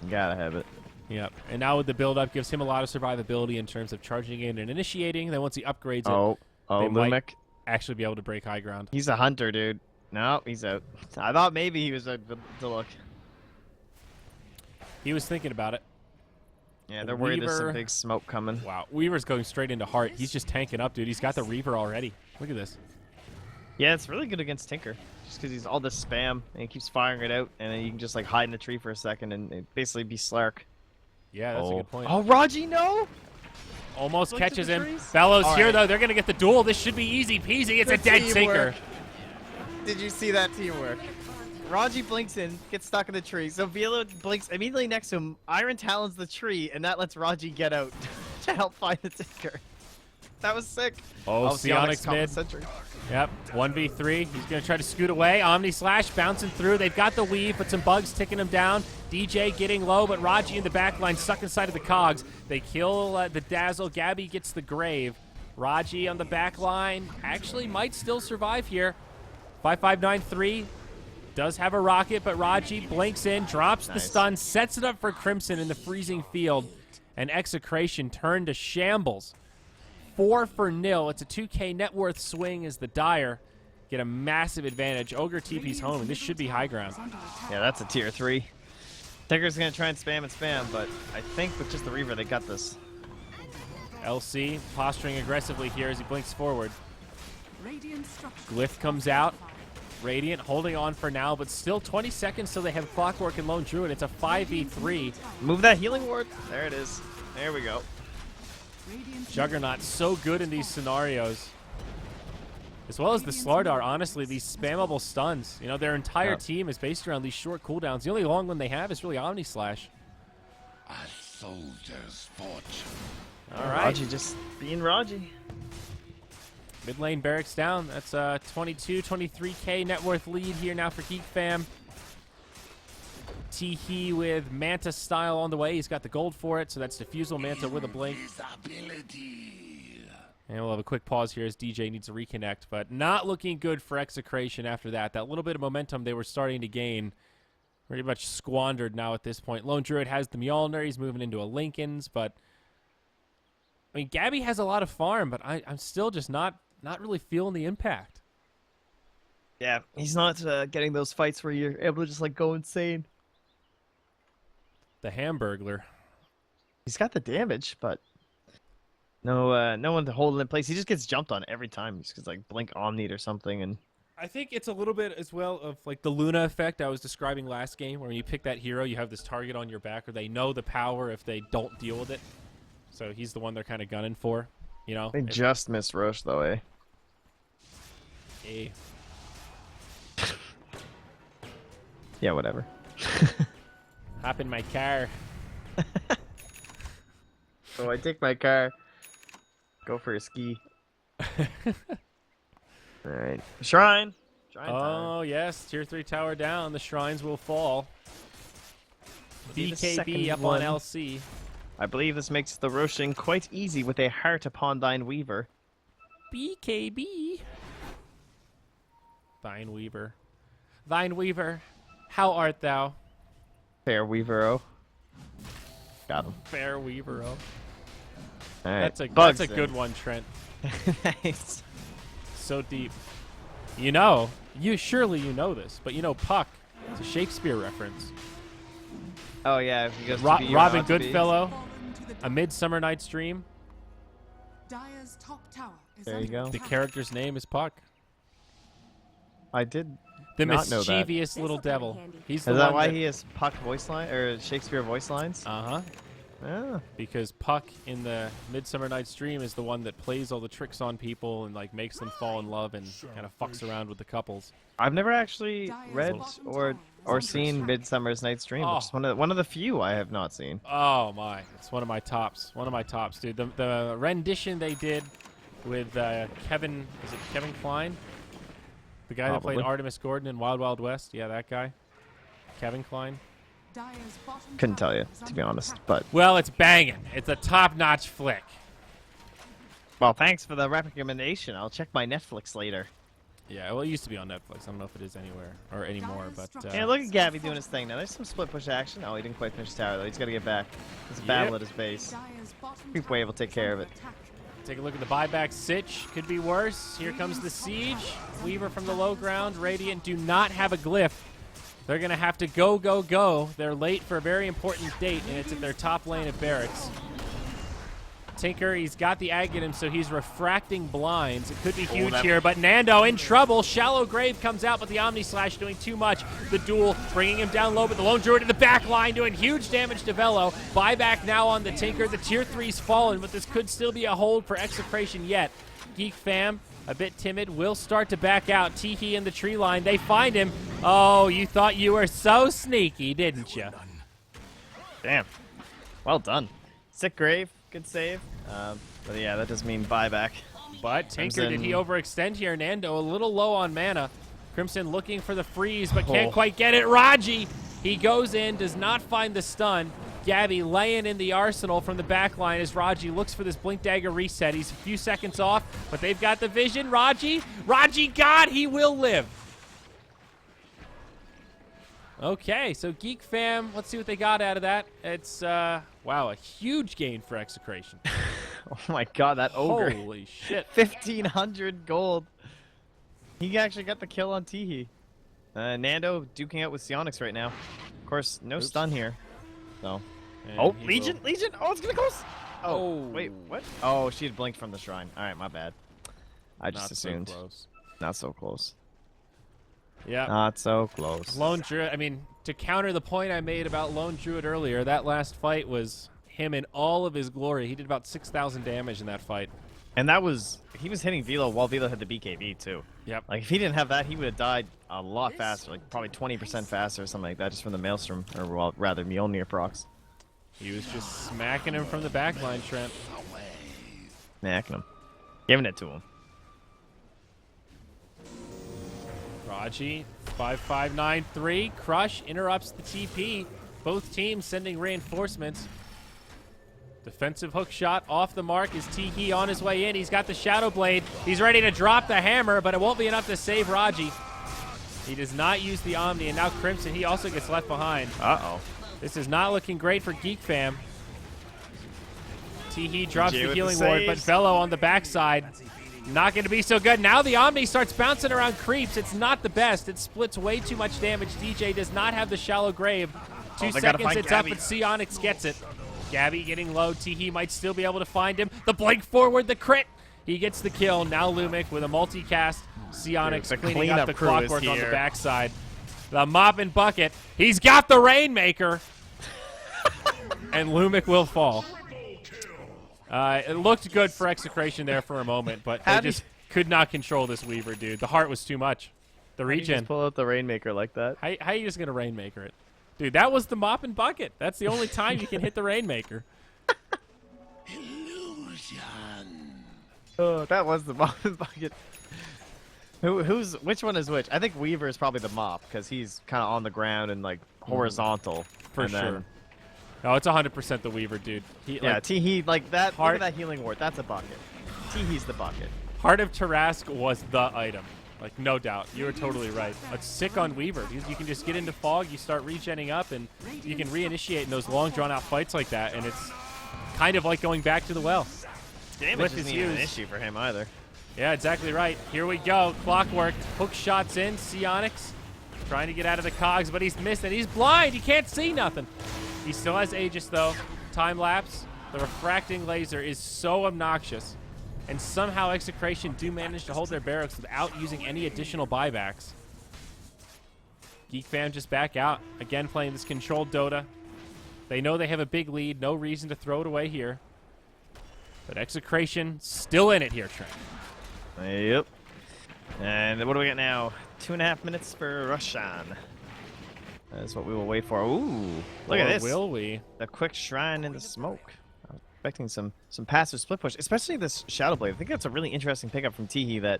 Gotta have it. Yep. And now with the build-up, gives him a lot of survivability in terms of charging in and initiating. Then once he upgrades it, Oh, they might Lumic. actually be able to break high ground. He's a hunter, dude. No, he's out. I thought maybe he was out to look. He was thinking about it. Yeah, they're worried there's some Weaver. big smoke coming. Wow. Weaver's going straight into heart. He's just tanking up, dude. He's got the Reaver already. Look at this. Yeah, it's really good against Tinker. Just because he's all this spam and he keeps firing it out, and then you can just like hide in a tree for a second and it basically be Slark. Yeah, that's a good point. Oh, Raji, no! Almost Look to catches the him. trees. Bellows All here, right. though. They're going to get the duel. This should be easy peasy. It's a Good dead teamwork. Tinker. Did you see that teamwork? Raji blinks in, gets stuck in the tree. So Velo blinks immediately next to him. Iron Talons the tree, and that lets Raji get out to help find the Tinker. That was sick. Oh, Psionics caught the mid. sentry. Yep, 1v3. He's going to try to scoot away. Omni Slash bouncing through. They've got the weave, but some bugs ticking him down. DJ getting low, but Raji in the back line stuck inside of the cogs. They kill the Dazzle. Gabby gets the grave. Raji on the back line actually might still survive here. 5593 does have a rocket, but Raji blinks in, drops the Nice. stun, sets it up for Crimson in the freezing field, and Execration turned to shambles. 4-0. It's a 2K net worth swing as the Dire get a massive advantage. Ogre TP's home, and this should be high ground. Yeah, that's a tier 3. Tinker's gonna try and spam, but I think with just the Reaver, they got this. LC posturing aggressively here as he blinks forward. Radiant structures Glyph comes out. Radiant holding on for now, but still 20 seconds till they have Clockwork and Lone Druid. It's a 5v3. Move that healing ward. There it is. There we go. Juggernaut so good in these scenarios. As well as the Slardar, honestly, these spammable stuns. You know, their entire Yep. team is based around these short cooldowns. The only long one they have is really Omni Slash. A soldier's fortune. All right. Raji just being Raji. Mid lane barracks down. That's a 22, 23k net worth lead here now for GeekFam. Teehee with Manta style on the way. He's got the gold for it, so that's Diffusal Manta with a blink. And we'll have a quick pause here as DJ needs to reconnect, but not looking good for Execration after that. That little bit of momentum they were starting to gain pretty much squandered now at this point. Lone Druid has the Mjolnir. He's moving into a Lincoln's, but I mean, Gabby has a lot of farm, but I'm still just not really feeling the impact. Yeah, he's not getting those fights where you're able to just like go insane. The Hamburglar. He's got the damage, but no one to hold it in place. He just gets jumped on every time. He just gets like blink Omnite or something, and I think it's a little bit as well of like the Luna effect I was describing last game, where when you pick that hero, you have this target on your back, or they know the power if they don't deal with it. So he's the one they're kind of gunning for, you know. they just missed Roche though, eh? Hey. Yeah, whatever. Hop in my car. So I take my car, go for a ski. All right, shrine. Shrine time. Oh yes, tier 3 tower down. The shrines will fall. Be the BKB second up one. on LC. I believe this makes the rushing quite easy with a heart upon thine weaver. BKB. Thine Weaver. Thine Weaver, how art thou? Fair weaver, oh. Got him. Fair Weaver. Oh. All right. That's Bugs a in. good one, Trent. Nice. So deep. You know this, but you know Puck. It's a Shakespeare reference. Oh yeah, if he goes to be or Robin not to be. Goodfellow, Fallen to the A Midsummer Night's Dream. Dire's top tower is There you under go. The attack. character's name is Puck. I did. The Not know that. mischievous little This'll come in devil. handy. He's Is the that one why he has Puck voice line or Shakespeare voice lines? Uh-huh. Oh. Because Puck in the Midsummer Night's Dream is the one that plays all the tricks on people and like makes them fall in love and kind of fucks around with the couples. I've never actually Dire's read bottom or tower is or under seen attack. Midsummer's Night's Dream, Oh. which is one of the few I have not seen. Oh my, it's one of my tops. One of my tops, dude. The rendition they did with Kevin, is it Kevin Kline? The guy that played Probably. Artemis Gordon in Wild Wild West? Yeah, that guy. Kevin Kline. Dire's bottom Couldn't tower tell you, is to be under honest. attack. But Well, it's banging. It's a top-notch flick. well, thanks for the recommendation. I'll check my Netflix later. Yeah, well, it used to be on Netflix. I don't know if it is anywhere or anymore, but Yeah, look at Gabby doing his thing now. There's some split push action. Oh, he didn't quite finish his tower though. He's got to get back. There's a battle at his base. Dire's bottom Creep tower wave will take is care under of it. attack. take a look at the buyback sitch. Could be worse. Here comes the siege. Weaver from the low ground. Radiant do not have a glyph. They're going to have to go. They're late for a very important date, and it's at their top lane of barracks. Tinker, he's got the ag in him, so he's refracting blinds. It could be huge here, but Nando in trouble. Shallow Grave comes out, but the Omni Slash doing too much. The duel bringing him down low, but the Lone Druid in the back line doing huge damage to Velo. Buyback now on the Tinker. The tier 3's fallen, but this could still be a hold for Execration yet. GeekFam, a bit timid, will start to back out. Teehee in the tree line. They find him. Oh, you thought you were so sneaky, didn't you? Damn. Well done. Sick Grave. Good save. But yeah, that does mean buyback. But Tinker, did he Crimson. overextend here? Nando a little low on mana. Crimson looking for the freeze, but Oh. can't quite get it. Raji, he goes in, does not find the stun. Gabby laying in the arsenal from the back line as Raji looks for this Blink Dagger reset. He's a few seconds off, but they've got the vision. Raji, God, he will live. Okay, so GeekFam, let's see what they got out of that. It's, wow, a huge gain for Execration. Oh my god, that ogre. Holy shit. 1,500 gold. He actually got the kill on Teehee. Nando duking out with Sionix right now. Of course, no Oops. stun here. So. And Oh, he Legion! will- Legion! Oh, it's gonna go! Oh. Wait, what? Oh, she had blinked from the shrine. Alright, my bad. I just Not assumed. so close. Not so close. Yeah. Not so close. Lone Druid, I mean, to counter the point I made about Lone Druid earlier, that last fight was him in all of his glory. He did about 6,000 damage in that fight. And that was, he was hitting Velo while Velo had the BKB too. Yep. Like if he didn't have that, he would have died a lot faster, like probably 20% faster or something like that, just from the Maelstrom, or well, rather Mjolnir procs. He was just smacking him from the back line, Trent. Smacking him. Giving it to him. Raji, 5593. Crush interrupts the TP. Both teams sending reinforcements. Defensive hook shot off the mark is Teehee on his way in. He's got the Shadow Blade. He's ready to drop the hammer, but it won't be enough to save Raji. He does not use the Omni, and now Crimson, he also gets left behind. Uh-oh. This is not looking great for GeekFam. Teehee drops DJ the with healing the ward, but saves. Velo on the backside. Not going to be so good. Now the Omni starts bouncing around creeps. It's not the best. It splits way too much damage. DJ does not have the shallow grave. 2 they gotta seconds, find it's Gabby. up, but Sionix gets it. Gabby getting low. Teehee might still be able to find him. The blink forward, the crit. He gets the kill. Now Lumic with a multicast. Sionix The cleaning up cleanup the crew is clockwork on the here. backside. The mop and bucket. He's got the Rainmaker. And Lumic will fall. It looked good for Execration there for a moment, but they How do just could not control this Weaver, dude. The heart was too much. The You regen. just pull out the Rainmaker like that. How are you just going to Rainmaker it? Dude, that was the mop and bucket. That's the only time you can hit the Rainmaker. Oh, that was the mop and bucket. Which one is which? I think Weaver is probably the mop because he's kind of on the ground and like horizontal. For and sure. then- No, it's 100% the Weaver, dude. Yeah, Like, Teehee, like that. Heart- Look at that healing ward. That's a bucket. Teehee's the bucket. Heart of Tarask was the item. Like, no doubt. You were totally right. It's sick on Weaver. You can just get into fog, you start regenning up, and you can reinitiate in those long, drawn-out fights like that, and it's kind of like going back to the well. Damage Lift isn't is even an used. issue for him either. Yeah, exactly right. Here we go. Clockwork. Hook shots in. Sionix trying to get out of the cogs, but he's missed it. He's blind. He can't see nothing. He still has Aegis, though. Time lapse. The refracting laser is so obnoxious. And somehow Execration do manage to hold their barracks without using any additional buybacks. GeekFam just back out. Again, playing this controlled Dota. They know they have a big lead. No reason to throw it away here. But Execration still in it here, Trent. Yep. And what do we got now? 2.5 minutes for Roshan. That's what we will wait for. Ooh, look at Or this. will we? The quick shrine in the smoke. I was expecting some passive split push, especially this Shadow Blade. I think that's a really interesting pickup from Teehee.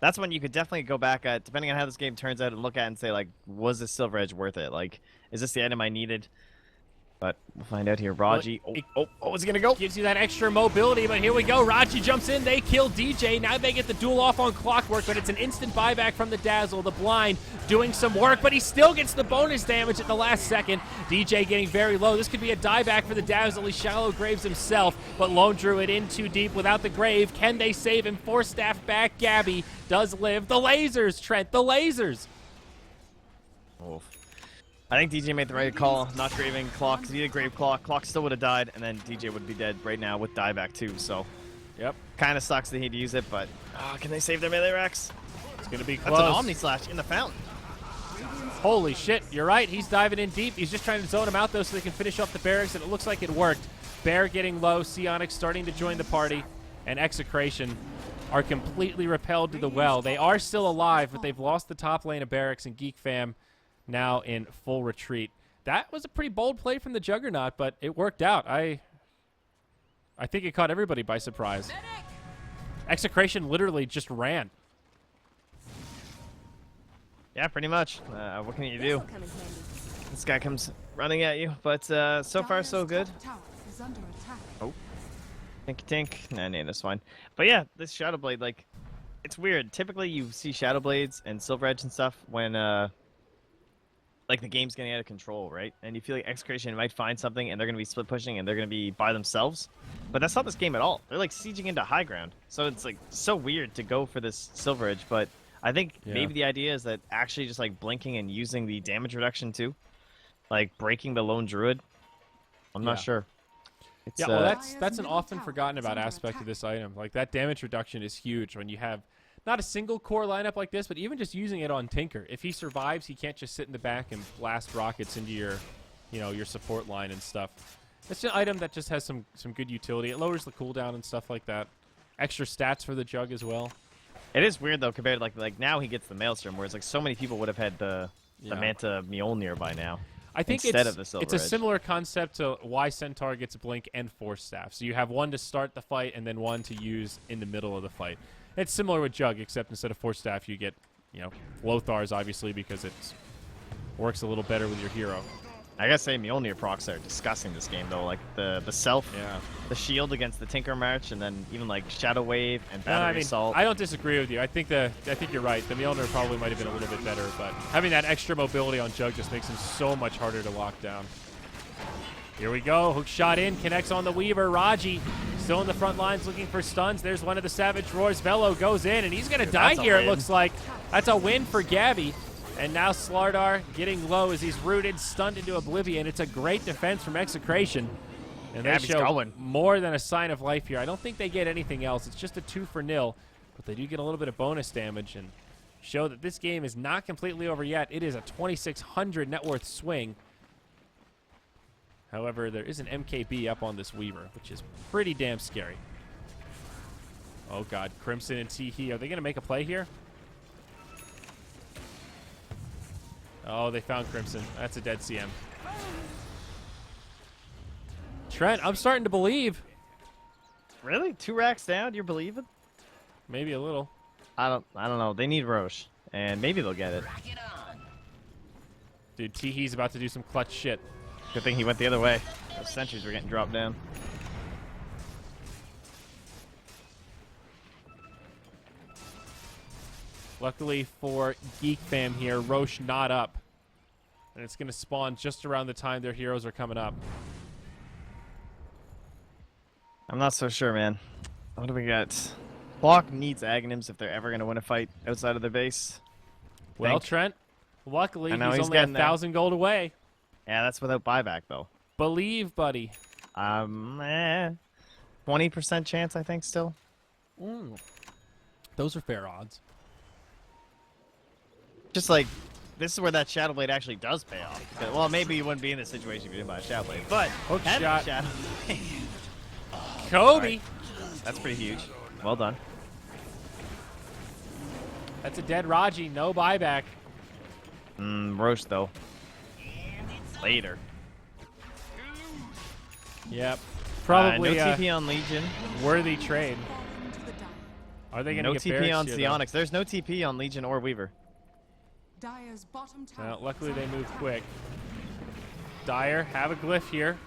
That's one you could definitely go back at, depending on how this game turns out, and look at and say, like, was this Silver Edge worth it? Like, is this the item I needed? But we'll find out here. Raji. Is he gonna go? Gives you that extra mobility, but here we go. Raji jumps in. They kill DJ. Now they get the duel off on Clockwork, but it's an instant buyback from the Dazzle. The Blind doing some work, but he still gets the bonus damage at the last second. DJ getting very low. This could be a dieback for the Dazzle. He shallow graves himself, but Lone Druid in too deep without the grave. Can they save him? Force staff back. Gabby does live. The lasers, Trent. The lasers. Oof. I think DJ made the right call, not graving Clock, because he did grave Clock. Clock still would have died, and then DJ would be dead right now with dieback too, so. Yep. Kind of sucks that he had to use it, but can they save their melee racks? It's going to be That's close. an Omni Slash in the fountain. Holy shit, you're right. He's diving in deep. He's just trying to zone him out, though, so they can finish off the barracks, and it looks like it worked. Bear getting low, Sionix starting to join the party, and Execration are completely repelled to the well. They are still alive, but they've lost the top lane of barracks, and GeekFam now in full retreat. That was a pretty bold play from the Juggernaut, but it worked out. I think it caught everybody by surprise. Execration literally just ran. Yeah, pretty much. What can you do? This'll come in handy. This guy comes running at you, but so far Dire's so good. top tower is under attack. Tink tink. Nah, that's fine. But yeah, this Shadow Blade, like, it's weird. Typically, you see Shadow Blades and Silver Edge and stuff when like the game's getting out of control, right? And you feel like Execration might find something and they're gonna be split pushing and they're gonna be by themselves. But that's not this game at all. They're like sieging into high ground. So it's like so weird to go for this Silver Edge, but I think maybe the idea is that actually just like blinking and using the damage reduction too. Like breaking the Lone Druid. I'm not sure. It's, Yeah, well, that's an often forgotten about aspect of this item. Like, that damage reduction is huge when you have not a single core lineup like this, but even just using it on Tinker. If he survives, he can't just sit in the back and blast rockets into your, your support line and stuff. It's an item that just has some good utility. It lowers the cooldown and stuff like that. Extra stats for the Jug as well. It is weird though, compared to like now he gets the Maelstrom, whereas like so many people would have had the Manta Mjolnir by now. I think instead of the Silver it's a Edge. similar concept to why Centaur gets Blink and Force Staff. So you have one to start the fight and then one to use in the middle of the fight. It's similar with Jug, except instead of Force Staff, you get, you know, Lothar's obviously because it works a little better with your hero. I gotta say, Mjolnir procs are disgusting this game though. Like the self, Yeah. the shield against the Tinker March, and then even like Shadow Wave and No, Battery I mean, Assault. I don't disagree with you. I think you're right. The Mjolnir probably might have been a little bit better, but having that extra mobility on Jug just makes him so much harder to lock down. Here we go. Hook shot in, connects on the Weaver. Raji still in the front lines looking for stuns. There's one of the Savage Roars. Velo goes in, and he's going to die here, it looks like. That's a win for Gabby. And now Slardar getting low as he's rooted, stunned into oblivion. It's a great defense from Execration. And they Gabby's show going. more than a sign of life here. I don't think they get anything else. It's just a 2-0, but they do get a little bit of bonus damage and show that this game is not completely over yet. It is a 2,600 net worth swing. However, there is an MKB up on this Weaver, which is pretty damn scary. Oh, God. Crimson and Teehee. Are they going to make a play here? Oh, they found Crimson. That's a dead CM. Trent, I'm starting to believe. Really? 2 racks down? You're believing? Maybe a little. I don't know. They need Roche, and maybe they'll get it. Dude, Teehee's about to do some clutch shit. Good thing he went the other way. Those sentries were getting dropped down. Luckily for GeekFam here, Roche not up. And it's going to spawn just around the time their heroes are coming up. I'm not so sure, man. What do we got? Block needs Aghanims if they're ever going to win a fight outside of their base. Well, Think. Trent, luckily I know, he's he's only getting there. 1,000 gold away. Yeah, that's without buyback, though. Believe, buddy. 20% chance, I think, still. Those are fair odds. Just like, this is where that Shadow Blade actually does pay off. Because, well, maybe you wouldn't be in this situation if you didn't buy a Shadow Blade, but Hook having a shot. Shadow Blade, Kobe. that's pretty huge. Well done. That's a dead Raji. No buyback. Roche, though. Later. Yep. Probably no a TP on Legion. worthy trade. Into the dire. Are they going No to get TP barracks on here, though? Psionics. There's no TP on Legion or Weaver. Dire's bottom tower. Well, luckily is they under move attack. quick. Dire have a glyph here.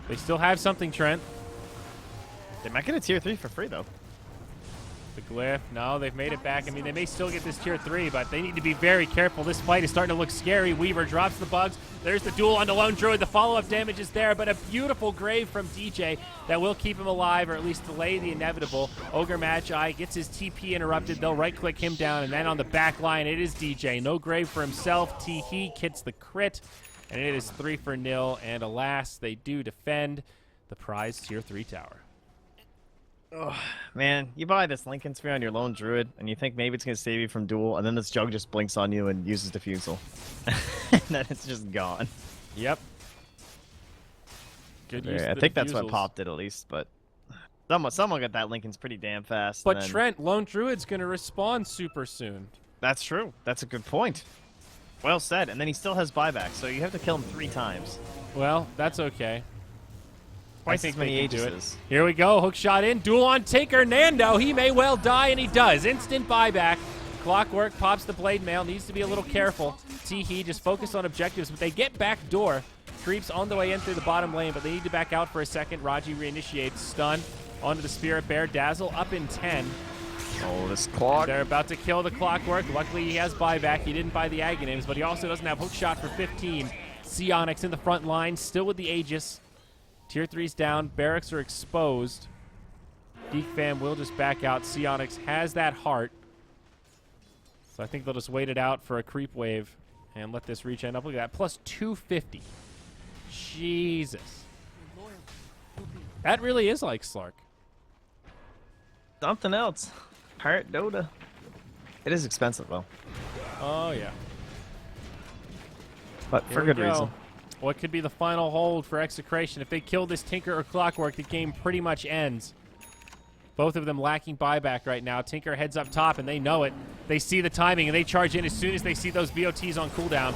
They still have something, Trent. They might get a tier 3 for free, though. The glyph. No, they've made it back. I mean, they may still get this tier 3, but they need to be very careful. This fight is starting to look scary. Weaver drops the bugs. There's the duel on the Lone Druid. The follow-up damage is there, but a beautiful grave from DJ that will keep him alive, or at least delay the inevitable. Ogre Magi gets his TP interrupted. They'll right-click him down, and then on the back line, it is DJ. No grave for himself. Teehee gets the crit, and it is 3-0. And alas, they do defend the prize tier 3 tower. Oh, man, you buy this Lincoln Sphere on your Lone Druid, and you think maybe it's going to save you from duel, and then this Jug just blinks on you and uses Diffusal. And then it's just gone. Yep. Good use Yeah, of I the think that's what diffusals. Pop did at least, but someone got that Lincoln's pretty damn fast. But and then- Trent, Lone Druid's going to respawn super soon. That's true. That's a good point. Well said. And then he still has buyback, so you have to kill him 3 times. Well, that's okay. Twice I think as many they can do it. Aegises. Here we go. Hook shot in. Duel on Tinker. Nando. He may well die, and he does. Instant buyback. Clockwork pops the blade mail. Needs to be a little careful. Teehee just focused on objectives, but they get back door. Creeps on the way in through the bottom lane, but they need to back out for a second. Raji reinitiates. Stun onto the Spirit Bear. Dazzle up in 10. Oh, this clock. They're about to kill the Clockwork. Luckily, he has buyback. He didn't buy the Aghanims, but he also doesn't have hook shot for 15. Psionics in the front line, still with the Aegis. Tier 3's down. Barracks are exposed. GeekFam will just back out. Psionics has that heart. So I think they'll just wait it out for a creep wave and let this reach end up. Look at that. Plus 250. Jesus. That really is like Slark. Something else. Heart Dota. It is expensive, though. Oh, yeah. But Here for we good go. reason. What could be the final hold for Execration? If they kill this Tinker or Clockwork, the game pretty much ends. Both of them lacking buyback right now. Tinker heads up top, and they know it. They see the timing, and they charge in as soon as they see those BOTs on cooldown.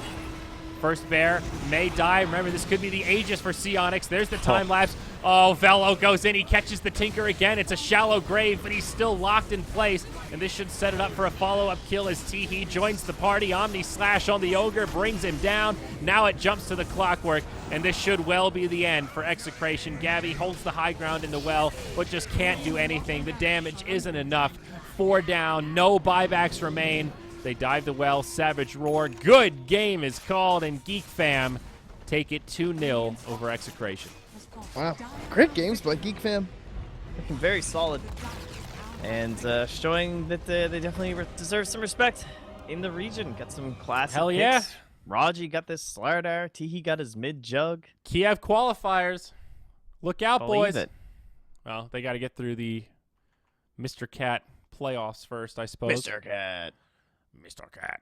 First Bear may die. Remember, this could be the Aegis for Psionics. There's the time lapse. Oh, Velo goes in. He catches the Tinker again. It's a shallow grave, but he's still locked in place. And this should set it up for a follow-up kill as Teehee joins the party. Omni Slash on the Ogre brings him down. Now it jumps to the Clockwork, and this should well be the end for Execration. Gabby holds the high ground in the well, but just can't do anything. The damage isn't enough. 4 down. No buybacks remain. They dive the well. Savage Roar. Good game is called, and GeekFam take it 2-0 over Execration. Wow. Great games by GeekFam. Looking very solid. And showing that they definitely deserve some respect in the region. Got some classic Hell yeah. picks. Raji got this Slardar. Teehee got his mid-jug. Kiev qualifiers. Look out, Believe boys. it. Well, they got to get through the Mr. Cat playoffs first, I suppose. Mr. Cat. Mr. Cat.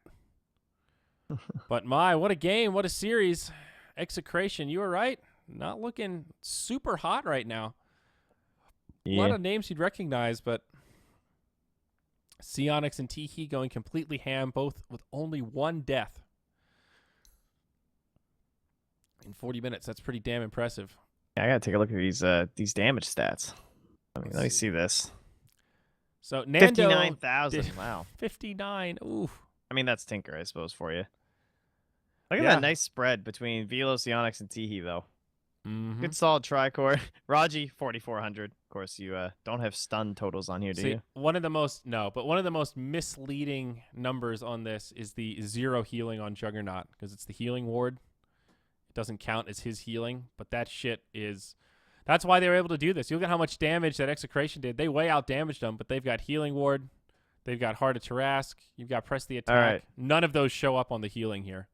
But what a game. What a series. Execration, you were right. Not looking super hot right now. A lot of names you'd recognize, but Sionix and Teehee going completely ham, both with only 1 death in 40 minutes. That's pretty damn impressive. Yeah, I gotta take a look at these damage stats. Let me see this. So Nando 59,000. Wow. 59. Ooh. I mean, that's Tinker, I suppose, for you. Look at Yeah. that nice spread between Velo, Sionix, and Teehee, though. Mm-hmm. Good solid tricore. Raji, 4,400. Of course, you don't have stun totals on here, do you? One of the most misleading numbers on this is the 0 healing on Juggernaut, because it's the healing ward. It doesn't count as his healing, but that shit is... That's why they were able to do this. You look at how much damage that Execration did. They way out damaged them, but they've got healing ward. They've got Heart of Tarask. You've got press the attack. All right. None of those show up on the healing here.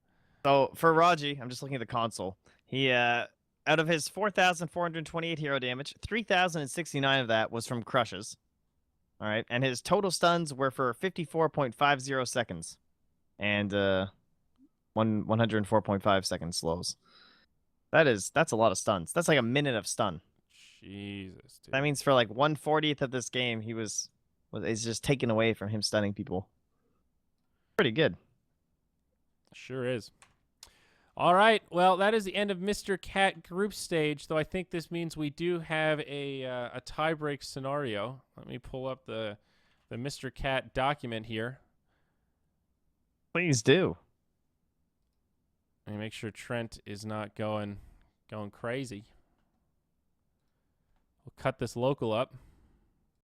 So for Raji, I'm just looking at the console. He out of his 4,428 hero damage, 3,069 of that was from crushes. All right, and his total stuns were for 54.50 seconds, and 104.5 second slows. That's a lot of stuns. That's like a minute of stun. Jesus, dude. That means for like 1/40th of this game, he is just taken away from him stunning people. Pretty good. Sure is. All right. Well, that is the end of Mr. Cat group stage, though I think this means we do have a tie-break scenario. Let me pull up the Mr. Cat document here. Please do. Let me make sure Trent is not going crazy. We'll cut this local up.